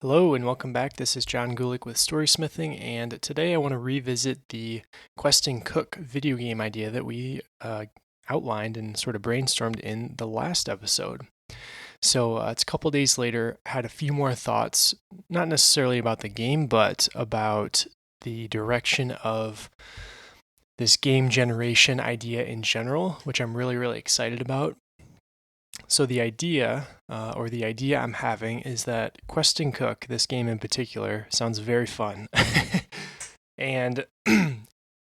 Hello and welcome back. This is John Gulick with Storysmithing, and today I want to revisit the Quest and Cook video game idea that we outlined and sort of brainstormed in the last episode. So it's a couple days later, had a few more thoughts, not necessarily about the game, but about the direction of this game generation idea in general, which I'm really excited about. So the idea, I'm having, is that Quest and Cook, this game in particular, sounds very fun. And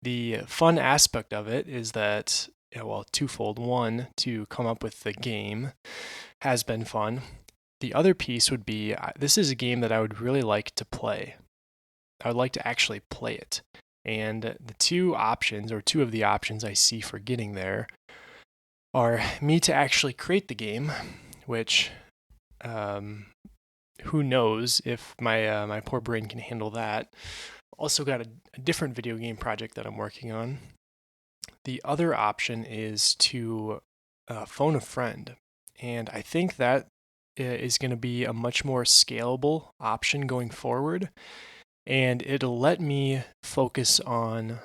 the fun aspect of it is that, twofold. One, to come up with the game has been fun. The other piece would be, this is a game that I would really like to play. I would like to actually play it. And the two of the options I see for getting there are me to actually create the game, which who knows if my poor brain can handle that. Also got a different video game project that I'm working on. The other option is to phone a friend, and I think that is going to be a much more scalable option going forward, and it'll let me focus on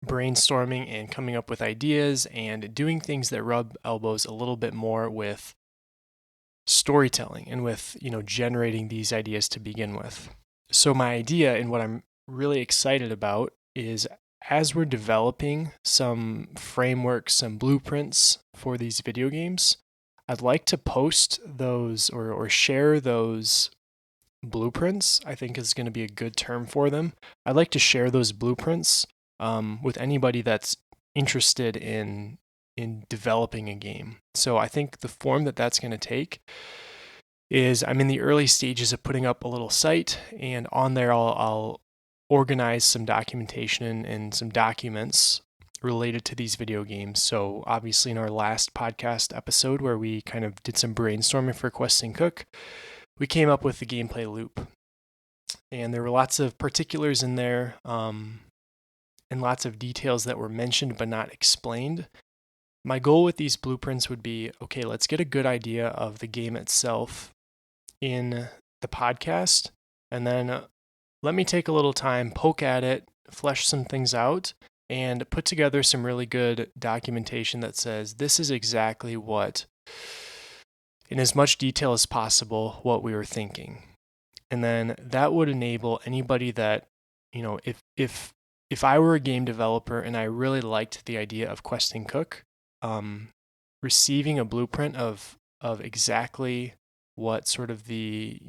brainstorming and coming up with ideas and doing things that rub elbows a little bit more with storytelling and with, generating these ideas to begin with. So my idea and what I'm really excited about is, as we're developing some frameworks, some blueprints for these video games, I'd like to post those or share those blueprints. I think is going to be a good term for them. I'd like to share those blueprints with anybody that's interested in developing a game. So I think the form that that's going to take is, I'm in the early stages of putting up a little site, and on there I'll organize some documentation and some documents related to these video games. So obviously in our last podcast episode where we kind of did some brainstorming for Quest and Cook, we came up with the gameplay loop. And there were lots of particulars in there, and lots of details that were mentioned but not explained. My goal with these blueprints would be, okay, let's get a good idea of the game itself in the podcast, and then let me take a little time, poke at it, flesh some things out, and put together some really good documentation that says this is exactly what, in as much detail as possible, what we were thinking. And then that would enable anybody that, if I were a game developer and I really liked the idea of Quest and Cook, receiving a blueprint of exactly what sort of the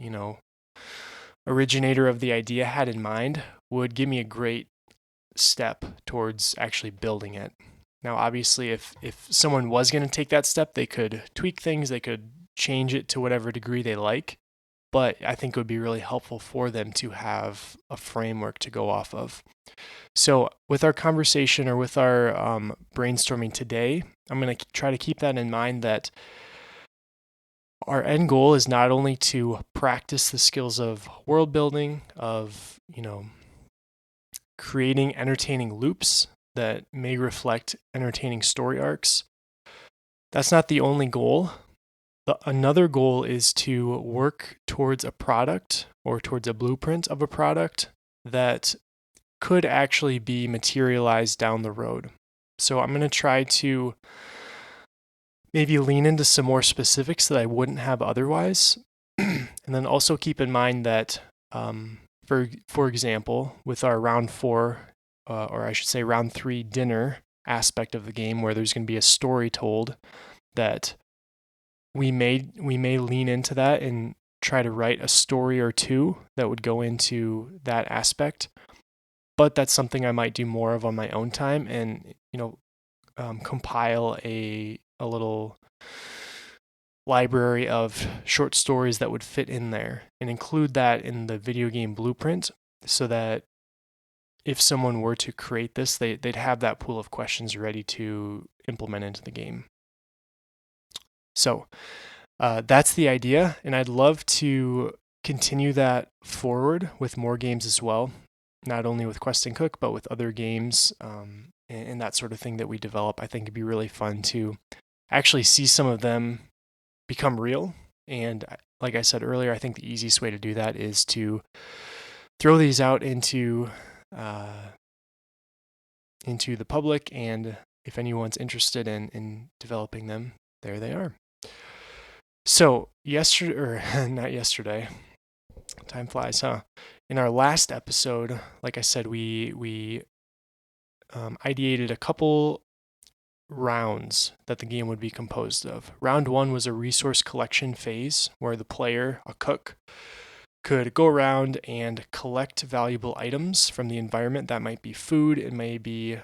originator of the idea had in mind would give me a great step towards actually building it. Now, obviously, if someone was going to take that step, they could tweak things, they could change it to whatever degree they like, but I think it would be really helpful for them to have a framework to go off of. So with our conversation or with our brainstorming today, I'm going to try to keep that in mind, that our end goal is not only to practice the skills of world building, of, creating entertaining loops that may reflect entertaining story arcs. That's not the only goal. Another goal is to work towards a product or towards a blueprint of a product that could actually be materialized down the road. So I'm going to try to maybe lean into some more specifics that I wouldn't have otherwise. And then also keep in mind that, for example, with our round 4, or I should say round 3 dinner aspect of the game, where there's going to be a story told, that we may lean into that and try to write a story or two that would go into that aspect. But that's something I might do more of on my own time, and compile a little library of short stories that would fit in there and include that in the video game blueprint, so that if someone were to create this, they'd have that pool of questions ready to implement into the game. So that's the idea, and I'd love to continue that forward with more games as well, not only with Quest and Cook, but with other games and that sort of thing that we develop. I think it'd be really fun to actually see some of them become real. And like I said earlier, I think the easiest way to do that is to throw these out into the public, and if anyone's interested in developing them, there they are. So not yesterday, time flies, huh? In our last episode, like I said, we ideated a couple rounds that the game would be composed of. Round 1 was a resource collection phase where the player, a cook, could go around and collect valuable items from the environment. That might be food, it may be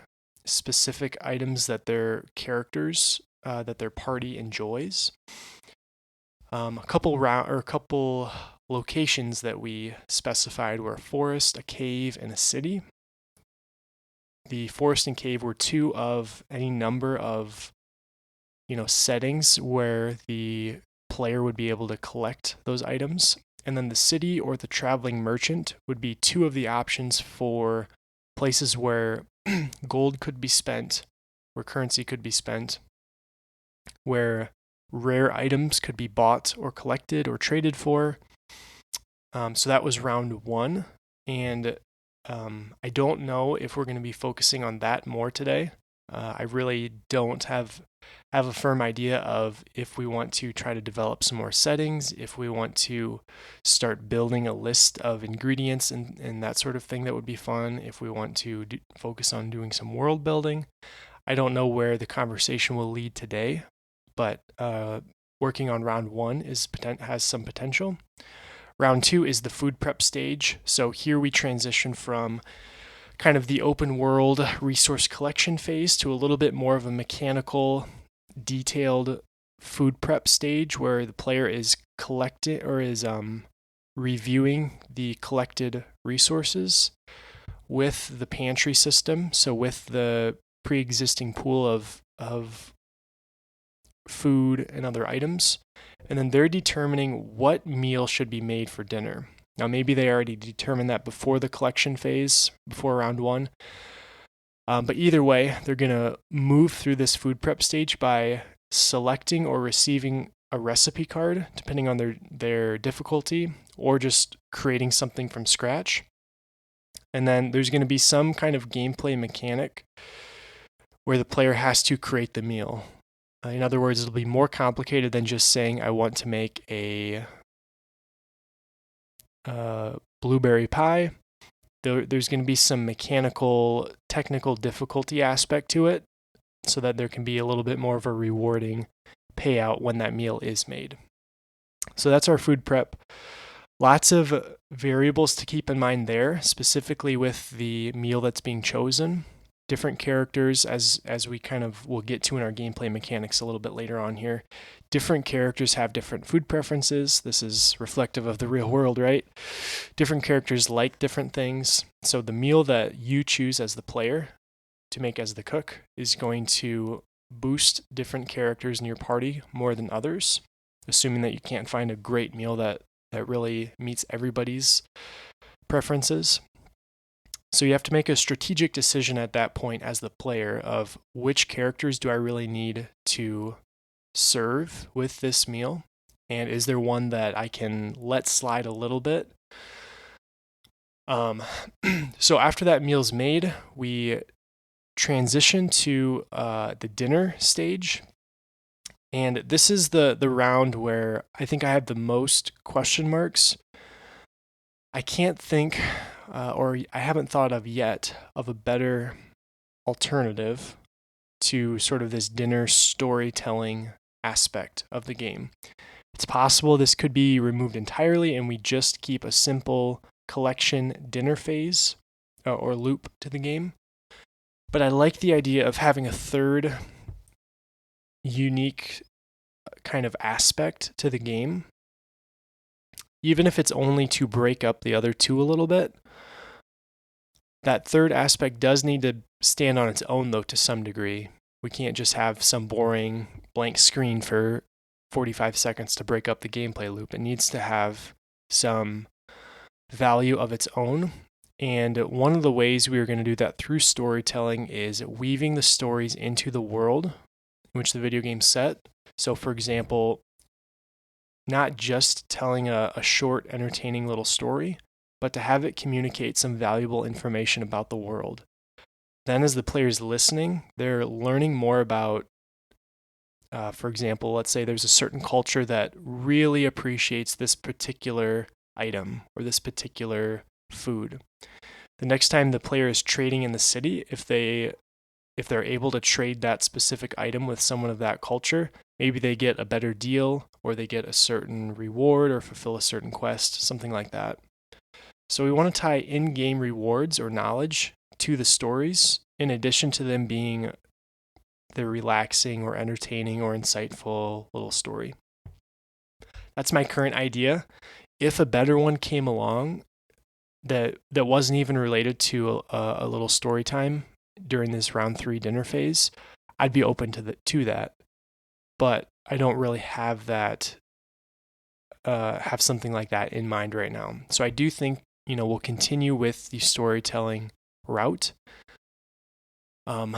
specific items that their characters, that their party enjoys. A couple locations that we specified were a forest, a cave, and a city. The forest and cave were 2 of any number of, settings where the player would be able to collect those items. And then the city or the traveling merchant would be 2 of the options for places where gold could be spent, where currency could be spent, where rare items could be bought or collected or traded for. So that was round 1. And I don't know if we're going to be focusing on that more today. I really don't have a firm idea of if we want to try to develop some more settings, if we want to start building a list of ingredients and that sort of thing that would be fun, if we want to focus on doing some world building. I don't know where the conversation will lead today, but working on round 1 has some potential. Round 2 is the food prep stage. So here we transition from kind of the open world resource collection phase to a little bit more of a mechanical, detailed food prep stage where the player is reviewing the collected resources with the pantry system. So with the pre-existing pool of food and other items. And then they're determining what meal should be made for dinner. Now, maybe they already determined that before the collection phase, before round 1. But either way, they're going to move through this food prep stage by selecting or receiving a recipe card, depending on their difficulty, or just creating something from scratch. And then there's going to be some kind of gameplay mechanic where the player has to create the meal. In other words, it'll be more complicated than just saying, I want to make a blueberry pie. There's going to be some mechanical, technical difficulty aspect to it so that there can be a little bit more of a rewarding payout when that meal is made. So that's our food prep. Lots of variables to keep in mind there, specifically with the meal that's being chosen. Different characters, as we kind of will get to in our gameplay mechanics a little bit later on here. Different characters have different food preferences. This is reflective of the real world, right? Different characters like different things. So the meal that you choose as the player to make as the cook is going to boost different characters in your party more than others, assuming that you can't find a great meal that really meets everybody's preferences. So you have to make a strategic decision at that point as the player of which characters do I really need to serve with this meal, and is there one that I can let slide a little bit. So after that meal's made, we transition to the dinner stage, and this is the round where I think I have the most question marks. I can't think, or I haven't thought of yet, of a better alternative to sort of this dinner storytelling aspect of the game. It's possible this could be removed entirely and we just keep a simple collection dinner phase or loop to the game. But I like the idea of having a third unique kind of aspect to the game, even if it's only to break up the other 2 a little bit. That third aspect does need to stand on its own, though, to some degree. We can't just have some boring blank screen for 45 seconds to break up the gameplay loop. It needs to have some value of its own. And one of the ways we are going to do that through storytelling is weaving the stories into the world in which the video game's set. So, for example, not just telling a short, entertaining little story, but to have it communicate some valuable information about the world. Then as the player's listening, they're learning more about, for example, let's say there's a certain culture that really appreciates this particular item or this particular food. The next time the player is trading in the city, if they're able to trade that specific item with someone of that culture, maybe they get a better deal or they get a certain reward or fulfill a certain quest, something like that. So we want to tie in-game rewards or knowledge to the stories, in addition to them being the relaxing or entertaining or insightful little story. That's my current idea. If a better one came along that wasn't even related to a little story time during this round 3 dinner phase, I'd be open to that. But I don't really have that have something like that in mind right now. So I do think, we'll continue with the storytelling route. And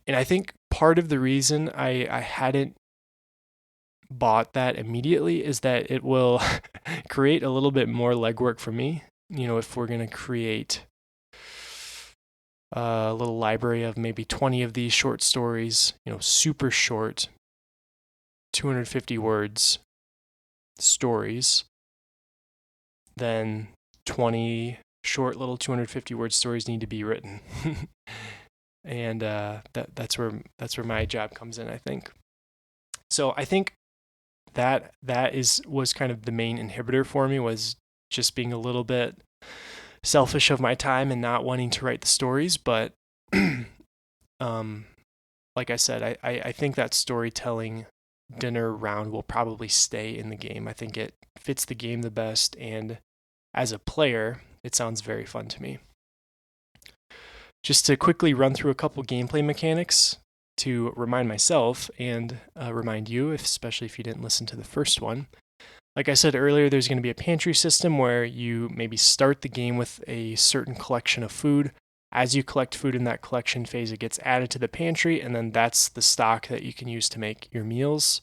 I think part of the reason I hadn't bought that immediately is that it will create a little bit more legwork for me. If we're going to create a little library of maybe 20 of these short stories, super short, 250 words stories, then 20 short little 250 word stories need to be written. And that's where my job comes in, I think. So I think that was kind of the main inhibitor for me, was just being a little bit selfish of my time and not wanting to write the stories. But like I said, I think that storytelling dinner round will probably stay in the game. I think it fits the game the best, and as a player, it sounds very fun to me. Just to quickly run through a couple gameplay mechanics to remind myself and remind you, especially if you didn't listen to the first one. Like I said earlier, there's going to be a pantry system where you maybe start the game with a certain collection of food. As you collect food in that collection phase, it gets added to the pantry, and then that's the stock that you can use to make your meals.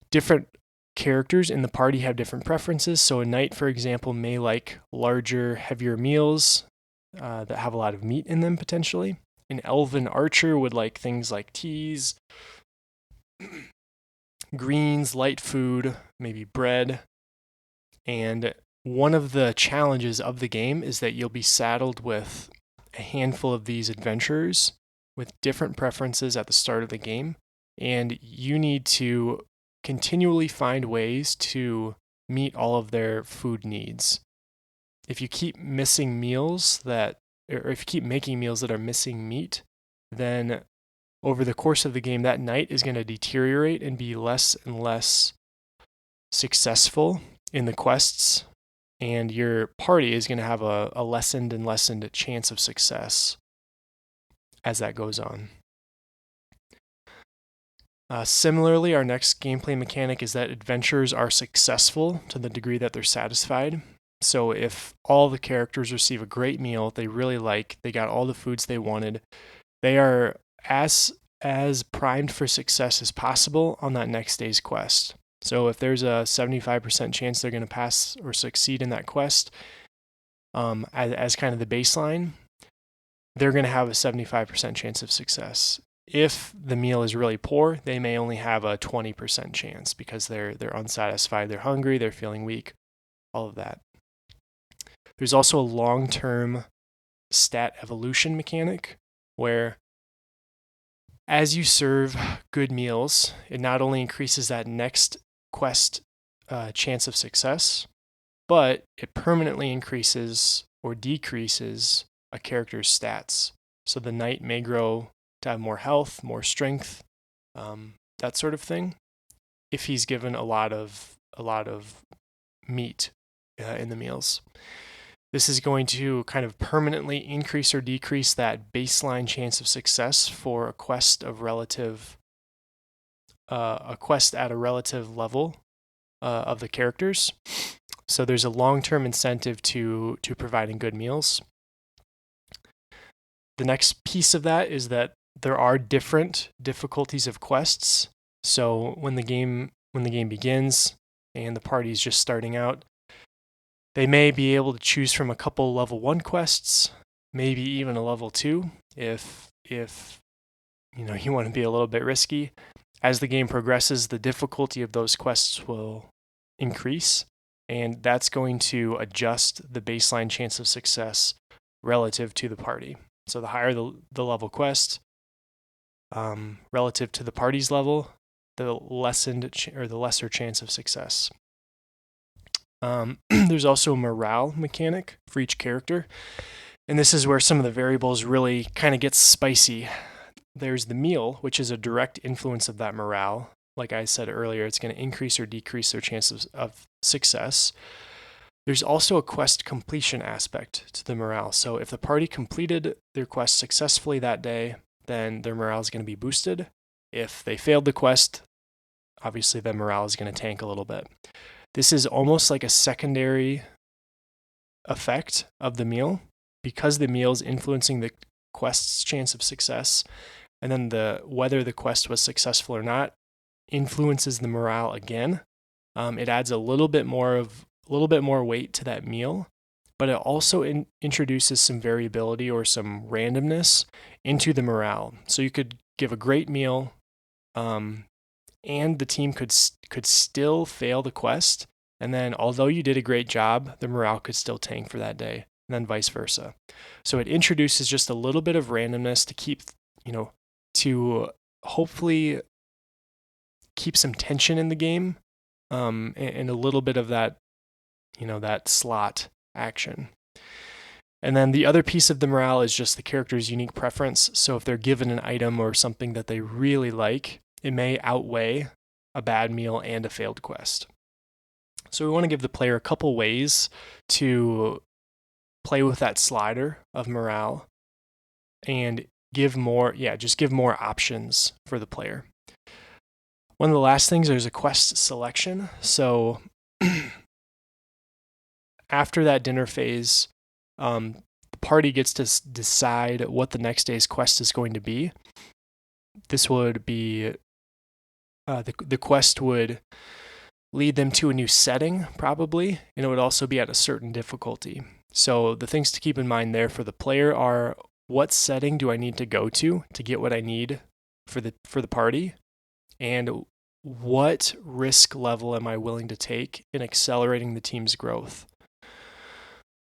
Different characters in the party have different preferences. So a knight, for example, may like larger, heavier meals that have a lot of meat in them, potentially. An elven archer would like things like teas, greens, light food, maybe bread. And one of the challenges of the game is that you'll be saddled with a handful of these adventurers with different preferences at the start of the game, and you need to continually find ways to meet all of their food needs. If you keep missing meals or if you keep making meals that are missing meat, then over the course of the game, that knight is going to deteriorate and be less and less successful in the quests, and your party is going to have a lessened and lessened chance of success as that goes on. Similarly, our next gameplay mechanic is that adventurers are successful to the degree that they're satisfied. So if all the characters receive a great meal they really like, they got all the foods they wanted, they are as primed for success as possible on that next day's quest. So if there's a 75% chance they're going to pass or succeed in that quest, as kind of the baseline, they're going to have a 75% chance of success. If the meal is really poor, they may only have a 20% chance because they're unsatisfied, they're hungry, they're feeling weak, all of that. There's also a long-term stat evolution mechanic where as you serve good meals, it not only increases that next quest chance of success, but it permanently increases or decreases a character's stats. So the knight may grow to have more health, more strength, that sort of thing, if he's given a lot of meat in the meals. This is going to kind of permanently increase or decrease that baseline chance of success for a quest at a relative level of the characters. So there's a long-term incentive to providing good meals. The next piece of that is that there are different difficulties of quests. So when the game begins, and the party's just starting out, they may be able to choose from a couple level 1 quests, maybe even a level 2 if you want to be a little bit risky. As the game progresses, the difficulty of those quests will increase, and that's going to adjust the baseline chance of success relative to the party. So the higher the level quest, relative to the party's level, the lesser chance of success. There's also a morale mechanic for each character, and this is where some of the variables really kind of get spicy. There's the meal, which is a direct influence of that morale. Like I said earlier, it's going to increase or decrease their chances of success. There's also a quest completion aspect to the morale. So if the party completed their quest successfully that day, then their morale is going to be boosted. If they failed the quest, obviously their morale is going to tank a little bit. This is almost like a secondary effect of the meal, because the meal is influencing the quest's chance of success, and then whether the quest was successful or not influences the morale again. It adds a little bit more weight to that meal, but it also introduces some variability or some randomness into the morale. So you could give a great meal, and the team could still fail the quest, and then although you did a great job, the morale could still tank for that day, and then vice versa. So it introduces just a little bit of randomness to keep, to hopefully keep some tension in the game, and a little bit of that, that slot action. And then the other piece of the morale is just the character's unique preference. So if they're given an item or something that they really like, it may outweigh a bad meal and a failed quest. So we want to give the player a couple ways to play with that slider of morale and give more options for the player. One of the last things, there's a quest selection. So after that dinner phase, the party gets to decide what the next day's quest is going to be. This would be the quest would lead them to a new setting, probably, and it would also be at a certain difficulty. So the things to keep in mind there for the player are, what setting do I need to go to get what I need for the party, and what risk level am I willing to take in accelerating the team's growth.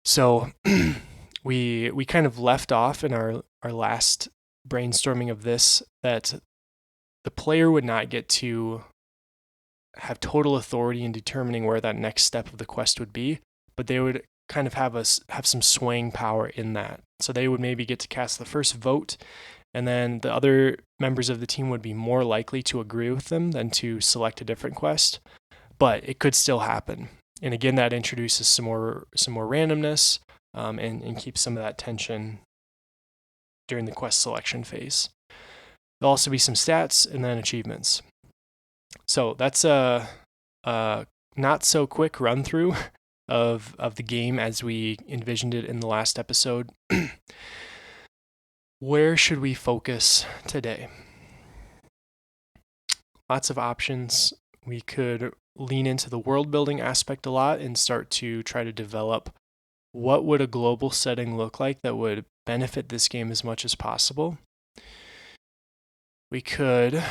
So we kind of left off in our last brainstorming of this that the player would not get to have total authority in determining where that next step of the quest would be, but they would kind of have some swaying power in that. So they would maybe get to cast the first vote, and then the other members of the team would be more likely to agree with them than to select a different quest, but it could still happen. And again, that introduces some more randomness, and keeps some of that tension during the quest selection phase. There'll also be some stats and then achievements. So that's a not so quick run through of the game as we envisioned it in the last episode. Where should we focus today? Lots of options. We could lean into the world building aspect a lot and start to try to develop what would a global setting look like that would benefit this game as much as possible. We could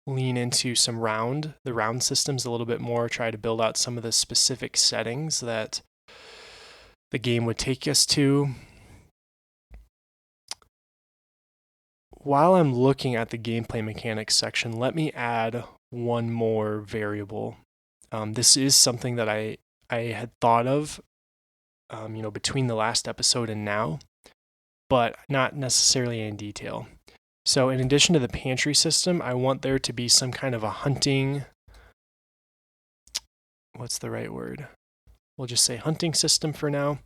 lean into the round systems a little bit more, try to build out some of the specific settings that the game would take us to. While I'm looking at the gameplay mechanics section, let me add one more variable. This is something that I had thought of, between the last episode and now, but not necessarily in detail. So in addition to the pantry system, I want there to be some kind of a hunting, what's the right word? We'll just say hunting system for now.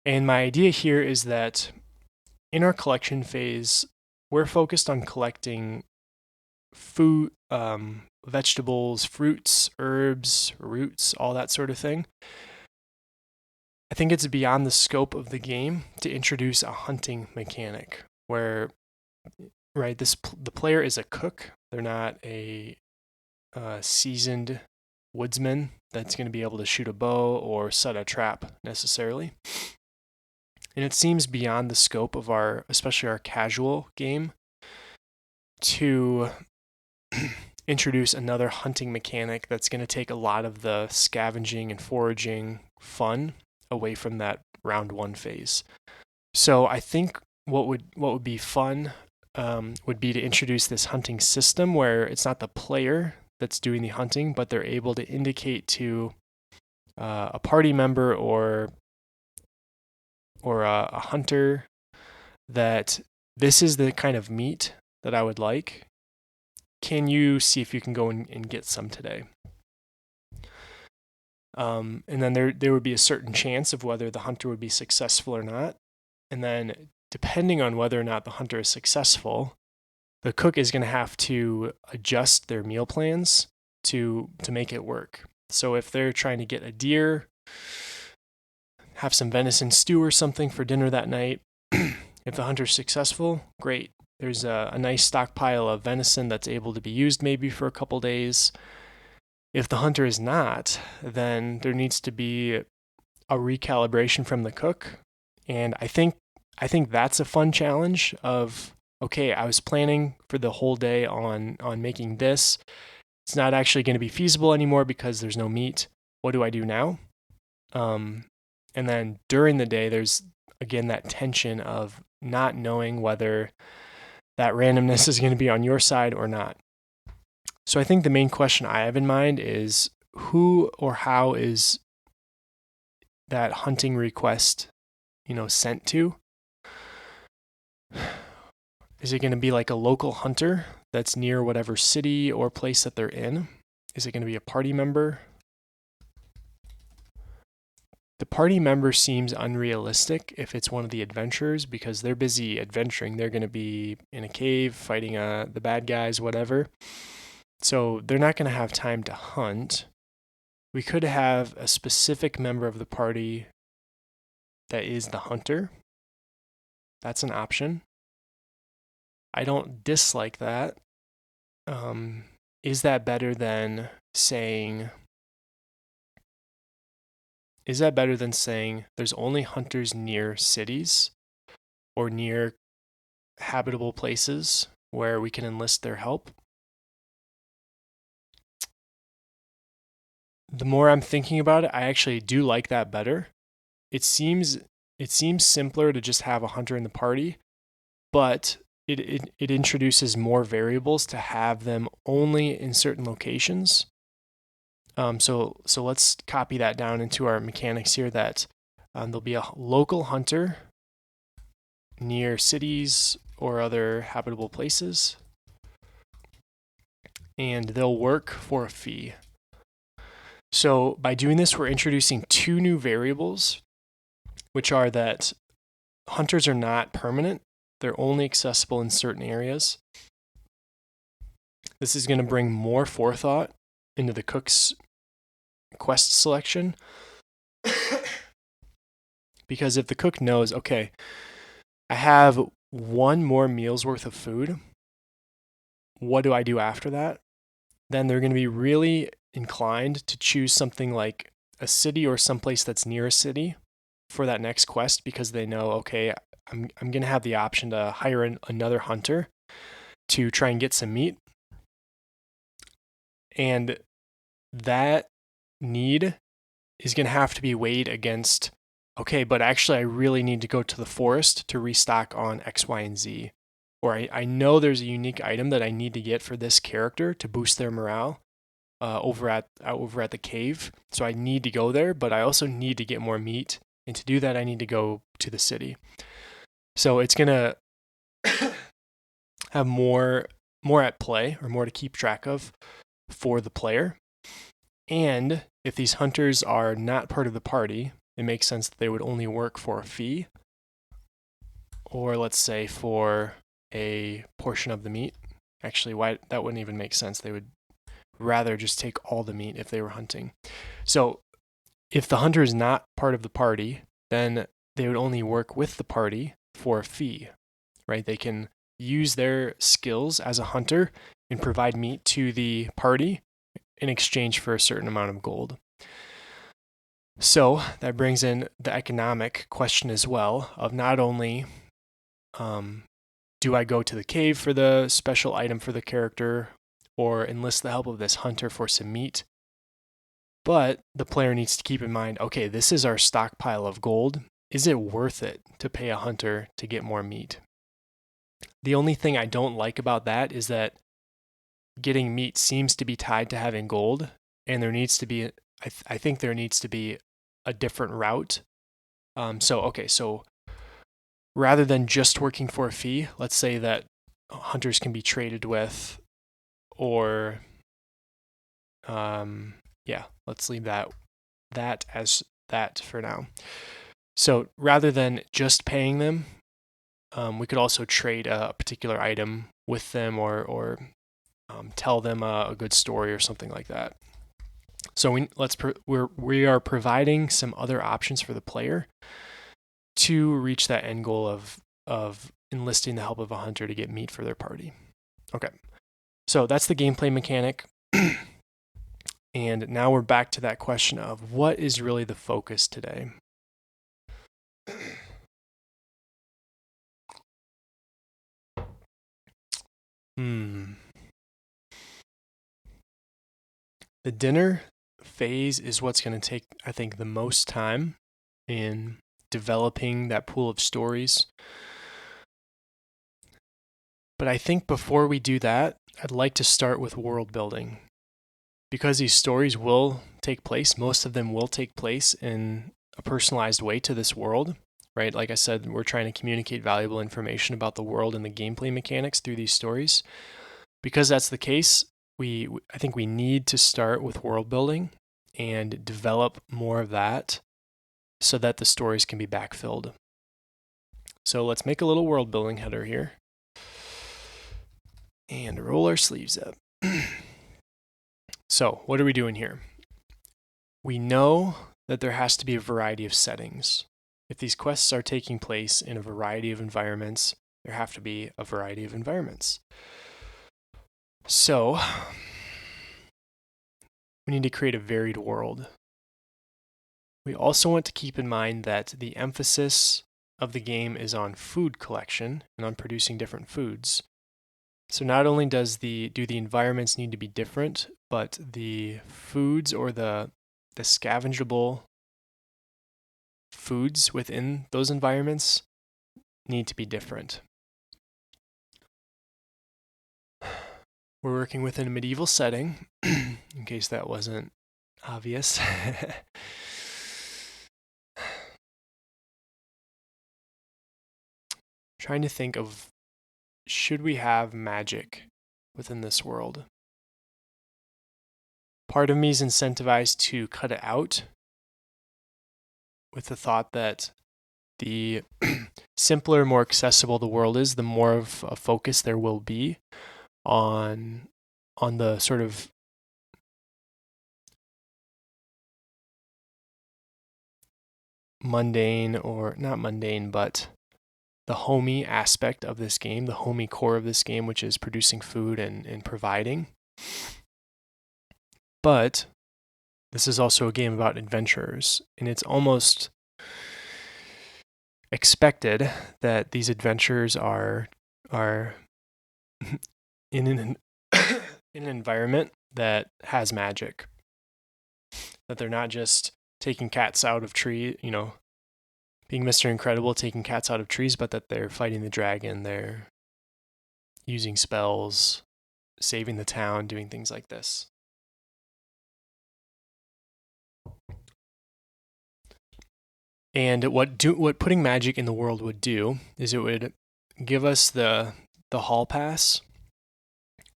And my idea here is that in our collection phase, we're focused on collecting food, vegetables, fruits, herbs, roots, all that sort of thing. I think it's beyond the scope of the game to introduce a hunting mechanic where, right, the player is a cook. They're not a seasoned woodsman that's going to be able to shoot a bow or set a trap necessarily. And it seems beyond the scope of especially our casual game, to introduce another hunting mechanic that's going to take a lot of the scavenging and foraging fun away from that round one phase. So I think what would be fun would be to introduce this hunting system where it's not the player that's doing the hunting, but they're able to indicate to a party member or a hunter that this is the kind of meat that I would like. Can you see if you can go and get some today? And then there would be a certain chance of whether the hunter would be successful or not. And then depending on whether or not the hunter is successful, the cook is going to have to adjust their meal plans to make it work. So if they're trying to get a deer, have some venison stew or something for dinner that night, if the hunter's successful, great. There's a nice stockpile of venison that's able to be used maybe for a couple days. If the hunter is not, then there needs to be a recalibration from the cook. And I think that's a fun challenge of, okay, I was planning for the whole day on making this. It's not actually going to be feasible anymore because there's no meat. What do I do now? And then during the day, there's again that tension of not knowing whether that randomness is going to be on your side or not. So I think the main question I have in mind is who or how is that hunting request, sent to? Is it going to be like a local hunter that's near whatever city or place that they're in? Is it going to be a party member? The party member seems unrealistic if it's one of the adventurers because they're busy adventuring. They're going to be in a cave fighting the bad guys, whatever. So they're not going to have time to hunt. We could have a specific member of the party that is the hunter. That's an option. I don't dislike that. Is that better than saying there's only hunters near cities or near habitable places where we can enlist their help? The more I'm thinking about it, I actually do like that better. It seems simpler to just have a hunter in the party, but it introduces more variables to have them only in certain locations. So let's copy that down into our mechanics here that there'll be a local hunter near cities or other habitable places, and they'll work for a fee. So by doing this, we're introducing two new variables, which are that hunters are not permanent. They're only accessible in certain areas. This is going to bring more forethought into the cook's quest selection. Because if the cook knows, okay, I have one more meal's worth of food, what do I do after that? Then they're going to be really inclined to choose something like a city or someplace that's near a city for that next quest because they know, okay, I'm going to have the option to hire another hunter to try and get some meat. And that need is going to have to be weighed against, okay, but actually I really need to go to the forest to restock on X, Y, and Z. Or I know there's a unique item that I need to get for this character to boost their morale over at the cave. So I need to go there, but I also need to get more meat. And to do that, I need to go to the city. So it's going to have more at play or more to keep track of for the player. And if these hunters are not part of the party, it makes sense that they would only work for a fee, or let's say for a portion of the meat. Actually, why that wouldn't even make sense. They would rather just take all the meat if they were hunting. So if the hunter is not part of the party, then they would only work with the party for a fee, right? They can use their skills as a hunter and provide meat to the party, in exchange for a certain amount of gold. So that brings in the economic question as well of not only do I go to the cave for the special item for the character or enlist the help of this hunter for some meat, but the player needs to keep in mind, okay, this is our stockpile of gold. Is it worth it to pay a hunter to get more meat? The only thing I don't like about that is that getting meat seems to be tied to having gold, and there needs to be, I think there needs to be a different route. So rather than just working for a fee, let's say that hunters can be traded with, or let's leave that as that for now. So rather than just paying them, we could also trade a particular item with them, or tell them a good story or something like that. So we are providing some other options for the player to reach that end goal of enlisting the help of a hunter to get meat for their party. Okay, so that's the gameplay mechanic. And now we're back to that question of what is really the focus today? The dinner phase is what's going to take, I think, the most time in developing that pool of stories. But I think before we do that, I'd like to start with world building. Because these stories will take place, most of them will take place in a personalized way to this world, right? Like I said, we're trying to communicate valuable information about the world and the gameplay mechanics through these stories. Because that's the case, I think we need to start with world building and develop more of that so that the stories can be backfilled. So let's make a little world building header here and roll our sleeves up. So what are we doing here? We know that there has to be a variety of settings. If these quests are taking place in a variety of environments, there have to be a variety of environments. So we need to create a varied world. We also want to keep in mind that the emphasis of the game is on food collection and on producing different foods. So not only do the environments need to be different, but the foods or the scavengeable foods within those environments need to be different. We're working within a medieval setting, in case that wasn't obvious. Trying to think of, should we have magic within this world? Part of me is incentivized to cut it out with the thought that the simpler, more accessible the world is, the more of a focus there will be on the sort of mundane, or not mundane, but the homey aspect of this game, the homey core of this game, which is producing food and providing. But this is also a game about adventurers, and it's almost expected that these adventurers are in an environment that has magic. That they're not just taking cats out of trees, being Mr. Incredible, taking cats out of trees, but that they're fighting the dragon, they're using spells, saving the town, doing things like this. And what putting magic in the world would do is it would give us the hall pass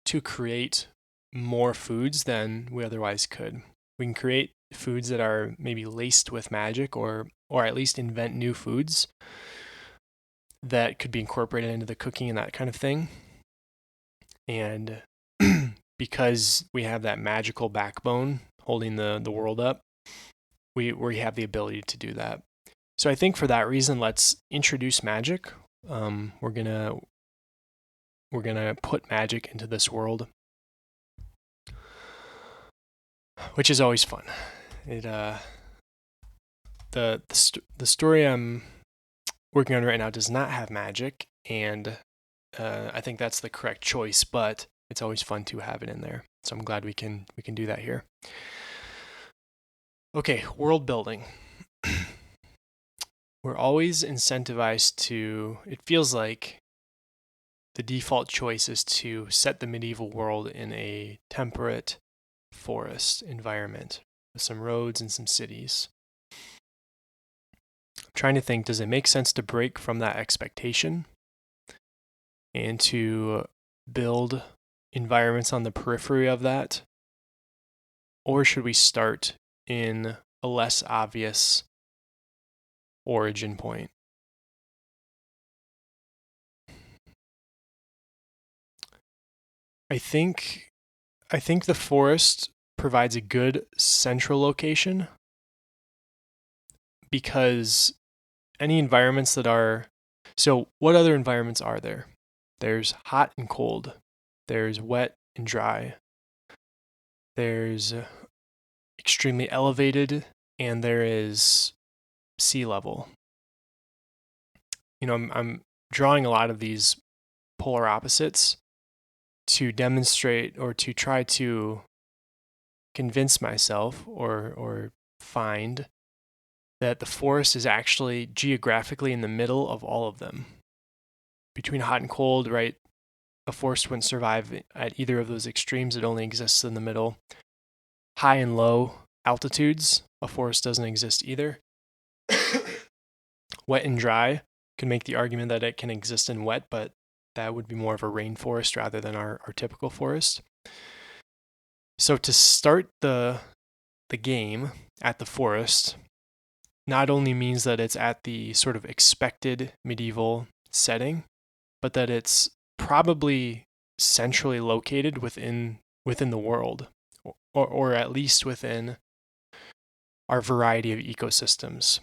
to create more foods than we otherwise could. We can create foods that are maybe laced with magic, or at least invent new foods that could be incorporated into the cooking and that kind of thing. And because we have that magical backbone holding the world up, we have the ability to do that. So I think for that reason, let's introduce magic. We're gonna put magic into this world. which is always fun. It the story I'm working on right now does not have magic, and I think that's the correct choice, but it's always fun to have it in there. So I'm glad we can do that here. Okay, world building. We're always incentivized to, it feels like the default choice is to set the medieval world in a temperate forest environment with some roads and some cities. I'm trying to think, does it make sense to break from that expectation and to build environments on the periphery of that? Or should we start in a less obvious origin point? I think the forest provides a good central location, because any environments that are, so what other environments are there? There's hot and cold. There's wet and dry. There's extremely elevated, and there is sea level. I'm drawing a lot of these polar opposites to demonstrate or to try to convince myself or find that the forest is actually geographically in the middle of all of them. Between hot and cold, right? A forest wouldn't survive at either of those extremes. It only exists in the middle. High and low altitudes, a forest doesn't exist either. Wet and dry, can make the argument that it can exist in wet, but that would be more of a rainforest rather than our typical forest. So to start the game at the forest not only means that it's at the sort of expected medieval setting, but that it's probably centrally located within the world, or at least within our variety of ecosystems.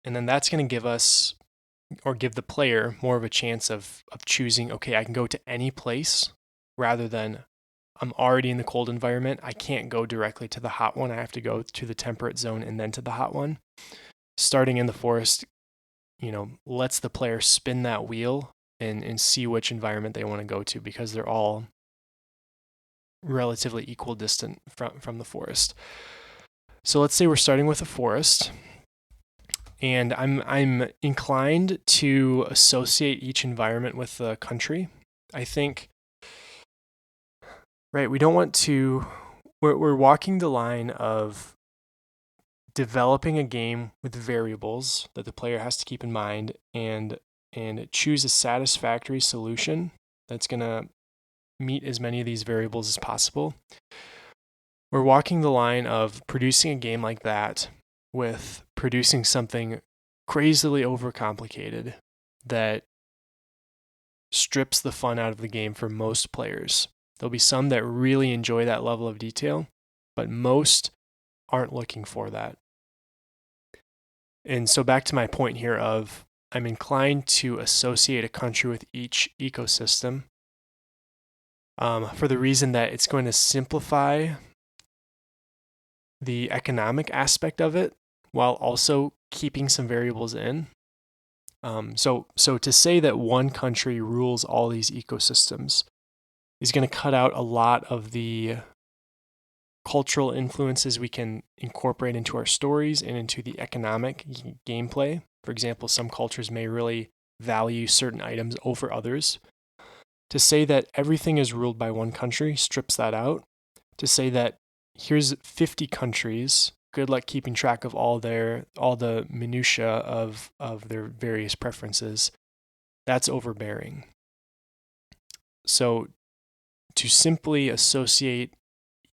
And then that's going to give us, or give the player, more of a chance of choosing, okay, I can go to any place rather than I'm already in the cold environment. I can't go directly to the hot one. I have to go to the temperate zone and then to the hot one. Starting in the forest, lets the player spin that wheel and see which environment they want to go to, because they're all relatively equal distant from the forest. So let's say we're starting with a forest, and I'm inclined to associate each environment with a country. I think, right, we don't want to, we're walking the line of developing a game with variables that the player has to keep in mind, and choose a satisfactory solution that's going to meet as many of these variables as possible. We're walking the line of producing a game like that with producing something crazily overcomplicated that strips the fun out of the game for most players. There'll be some that really enjoy that level of detail, but most aren't looking for that. And so back to my point here of, I'm inclined to associate a country with each ecosystem, for the reason that it's going to simplify the economic aspect of it while also keeping some variables in. So to say that one country rules all these ecosystems is going to cut out a lot of the cultural influences we can incorporate into our stories and into the economic gameplay. For example, some cultures may really value certain items over others. To say that everything is ruled by one country strips that out. To say that here's 50 countries, good luck keeping track of all the minutia of their various preferences, that's overbearing. So to simply associate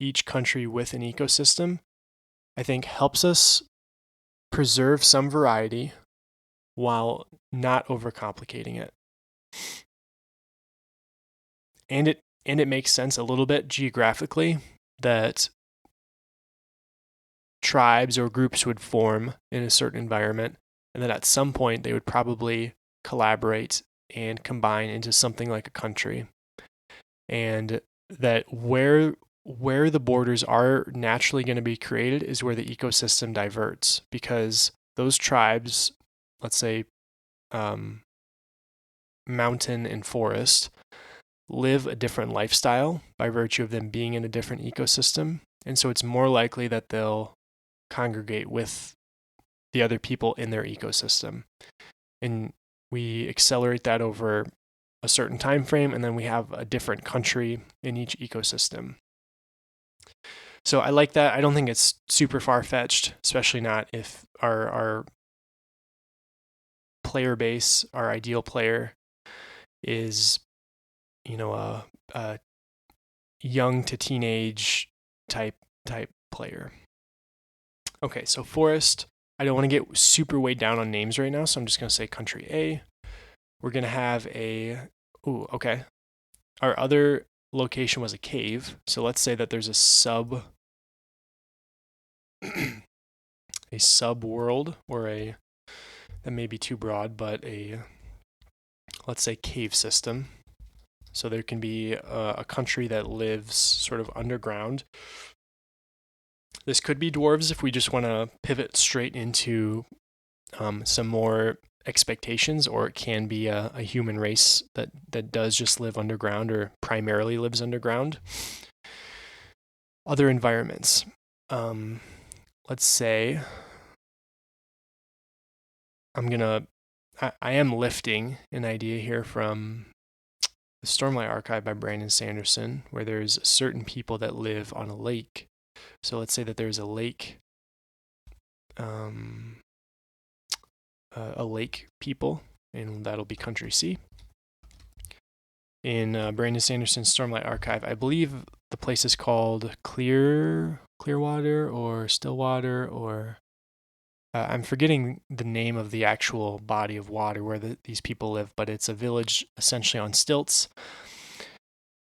each country with an ecosystem, I think helps us preserve some variety while not overcomplicating it. And it makes sense a little bit geographically that tribes or groups would form in a certain environment, and then at some point they would probably collaborate and combine into something like a country. And that where where the borders are naturally going to be created is where the ecosystem diverts, because those tribes, let's say mountain and forest, live a different lifestyle by virtue of them being in a different ecosystem. And so it's more likely that they'll congregate with the other people in their ecosystem. And we accelerate that over a certain time frame, and then we have a different country in each ecosystem. So I like that. I don't think it's super far-fetched, especially not if our player base, our ideal player, is, you know, a young to teenage type player. Okay, so forest. I don't want to get super weighed down on names right now, so I'm just going to say country A. We're going to have okay. Our other location was a cave. So let's say that there's a sub world, or that may be too broad, but let's say cave system. So there can be a country that lives sort of underground. This could be dwarves if we just want to pivot straight into some more expectations, or it can be a human race that does just live underground or primarily lives underground. Other environments. Let's say I am lifting an idea here from the Stormlight Archive by Brandon Sanderson, where there's certain people that live on a lake. So let's say that there's a lake, a lake people, and that'll be country C. In Brandon Sanderson's Stormlight Archive, I believe the place is called Clearwater or Stillwater, or I'm forgetting the name of the actual body of water where these people live, but it's a village essentially on stilts,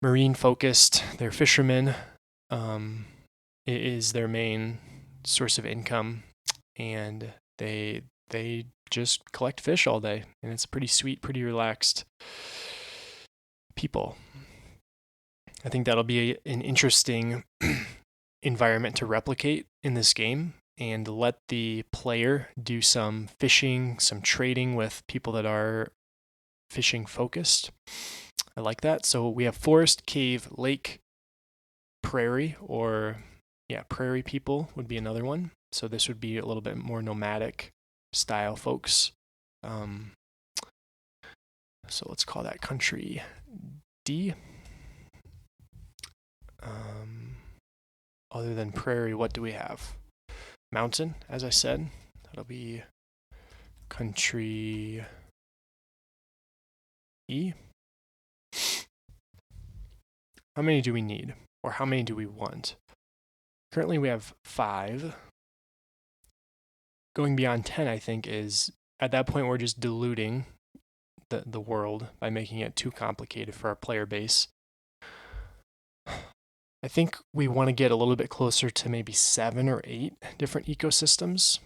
marine focused. They're fishermen. It is their main source of income, and they just collect fish all day, and it's pretty sweet, pretty relaxed people. I think that'll be an interesting environment to replicate in this game, and let the player do some fishing, some trading with people that are fishing focused. I like that. So we have forest, cave, lake, prairie, or prairie people would be another one. So this would be a little bit more nomadic style folks. So let's call that country D. Other than prairie, what do we have? Mountain, as I said. That'll be country E. How many do we need? Or how many do we want? Currently we have 5. Going beyond 10, I think, is at that point we're just diluting the world by making it too complicated for our player base. I think we want to get a little bit closer to maybe 7 or 8 different ecosystems.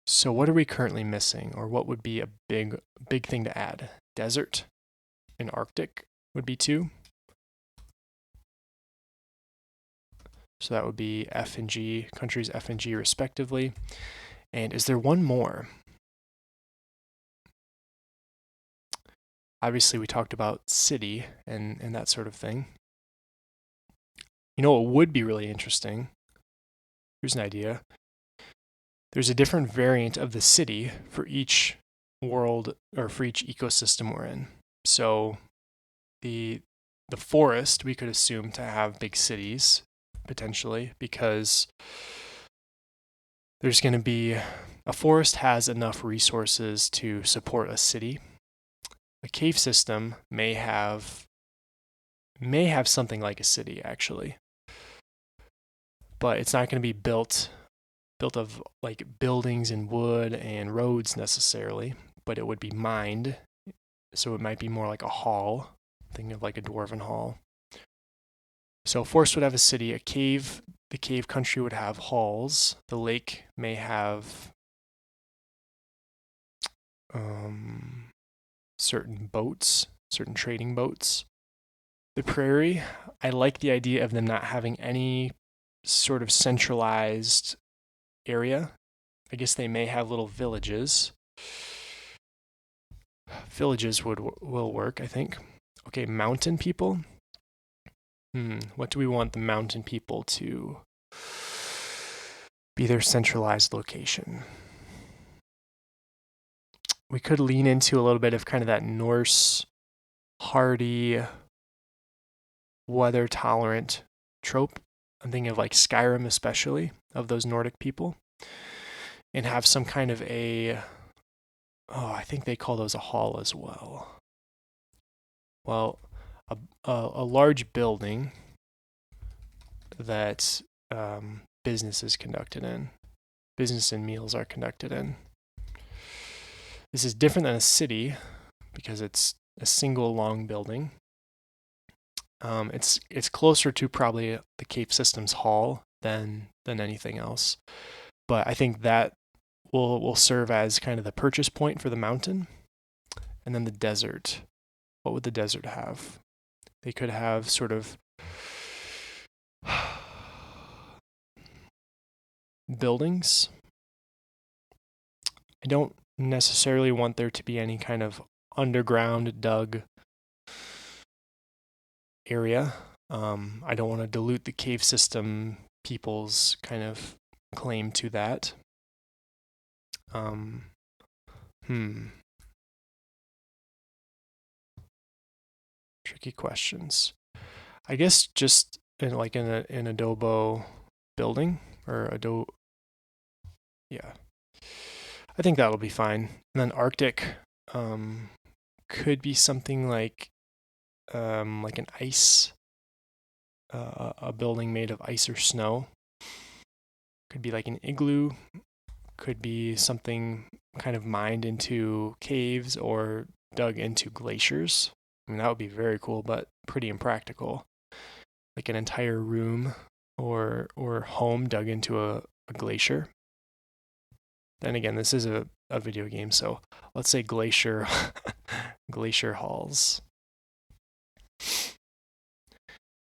So what are we currently missing, or what would be a big thing to add? Desert and Arctic would be 2. So that would be F and G, countries F and G respectively. And is there one more? Obviously, we talked about city and that sort of thing. You know what would be really interesting? Here's an idea. There's a different variant of the city for each world, or for each ecosystem we're in. So the forest, we could assume to have big cities, potentially, because there's going to be a forest has enough resources to support a city. A cave system may have something like a city, actually, but it's not going to be built of like buildings and wood and roads necessarily, but it would be mined, so it might be more like a hall. Think of like a dwarven hall. So forest would have a city. The cave country would have halls. The lake may have certain boats, certain trading boats. The prairie, I like the idea of them not having any sort of centralized area. I guess they may have little villages. Villages will work, I think. Okay, mountain people. What do we want the mountain people to be their centralized location? We could lean into a little bit of kind of that Norse, hardy, weather tolerant trope. I'm thinking of like Skyrim, especially, of those Nordic people, and have some kind of I think they call those a hall as well. Well, a large building that business is conducted in, business and meals are conducted in. This is different than a city because it's a single long building. It's closer to probably the cave systems hall than anything else, but I think that will serve as kind of the purchase point for the mountain. And then the desert. What would the desert have? They could have sort of buildings. I don't necessarily want there to be any kind of underground dug area. I don't want to dilute the cave system people's kind of claim to that. Tricky questions. I guess just in an adobo building or yeah. I think that'll be fine. And then Arctic could be something like an ice, a building made of ice or snow. Could be like an igloo. Could be something kind of mined into caves or dug into glaciers. I mean, that would be very cool, but pretty impractical. Like an entire room or home dug into a glacier. Then again, this is a video game, so let's say glacier halls.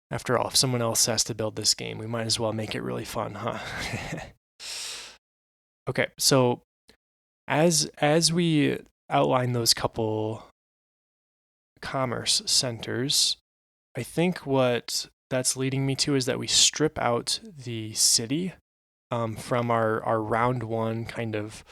After all, if someone else has to build this game, we might as well make it really fun, huh? Okay, so as we outline those couple commerce centers, I think what that's leading me to is that we strip out the city from our round one kind of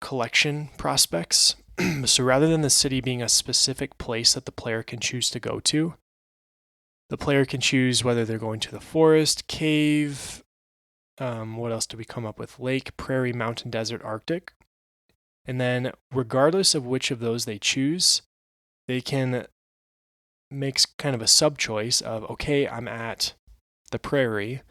collection prospects. So rather than the city being a specific place that the player can choose to go to, the player can choose whether they're going to the forest, cave, what else do we come up with? Lake, prairie, mountain, desert, Arctic. And then regardless of which of those they choose, they can make kind of a sub-choice of, okay, I'm at the prairie.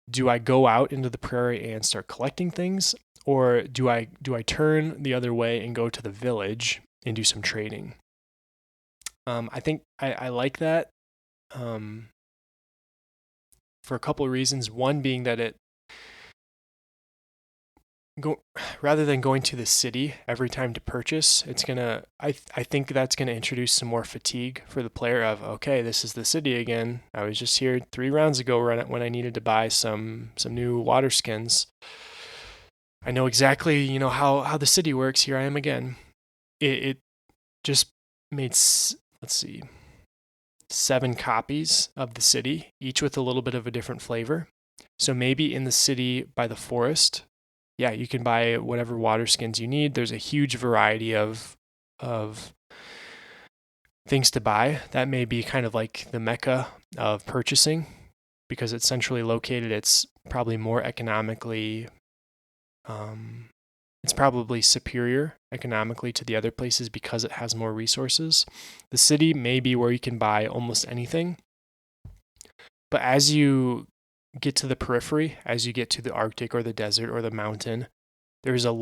Do I go out into the prairie and start collecting things? Or do I turn the other way and go to the village and do some trading? I think I like that for a couple of reasons. One being that rather than going to the city every time to purchase, I think that's gonna introduce some more fatigue for the player of, okay, this is the city again. I was just here 3 rounds ago when I needed to buy some new water skins. I know exactly, how the city works. Here I am again. It just made, let's see, 7 copies of the city, each with a little bit of a different flavor. So maybe in the city by the forest, yeah, you can buy whatever water skins you need. There's a huge variety of things to buy. That may be kind of like the mecca of purchasing because it's centrally located. It's probably more economically, it's probably superior economically to the other places because it has more resources. The city may be where you can buy almost anything. But as you get to the periphery, as you get to the Arctic or the desert or the mountain, there's a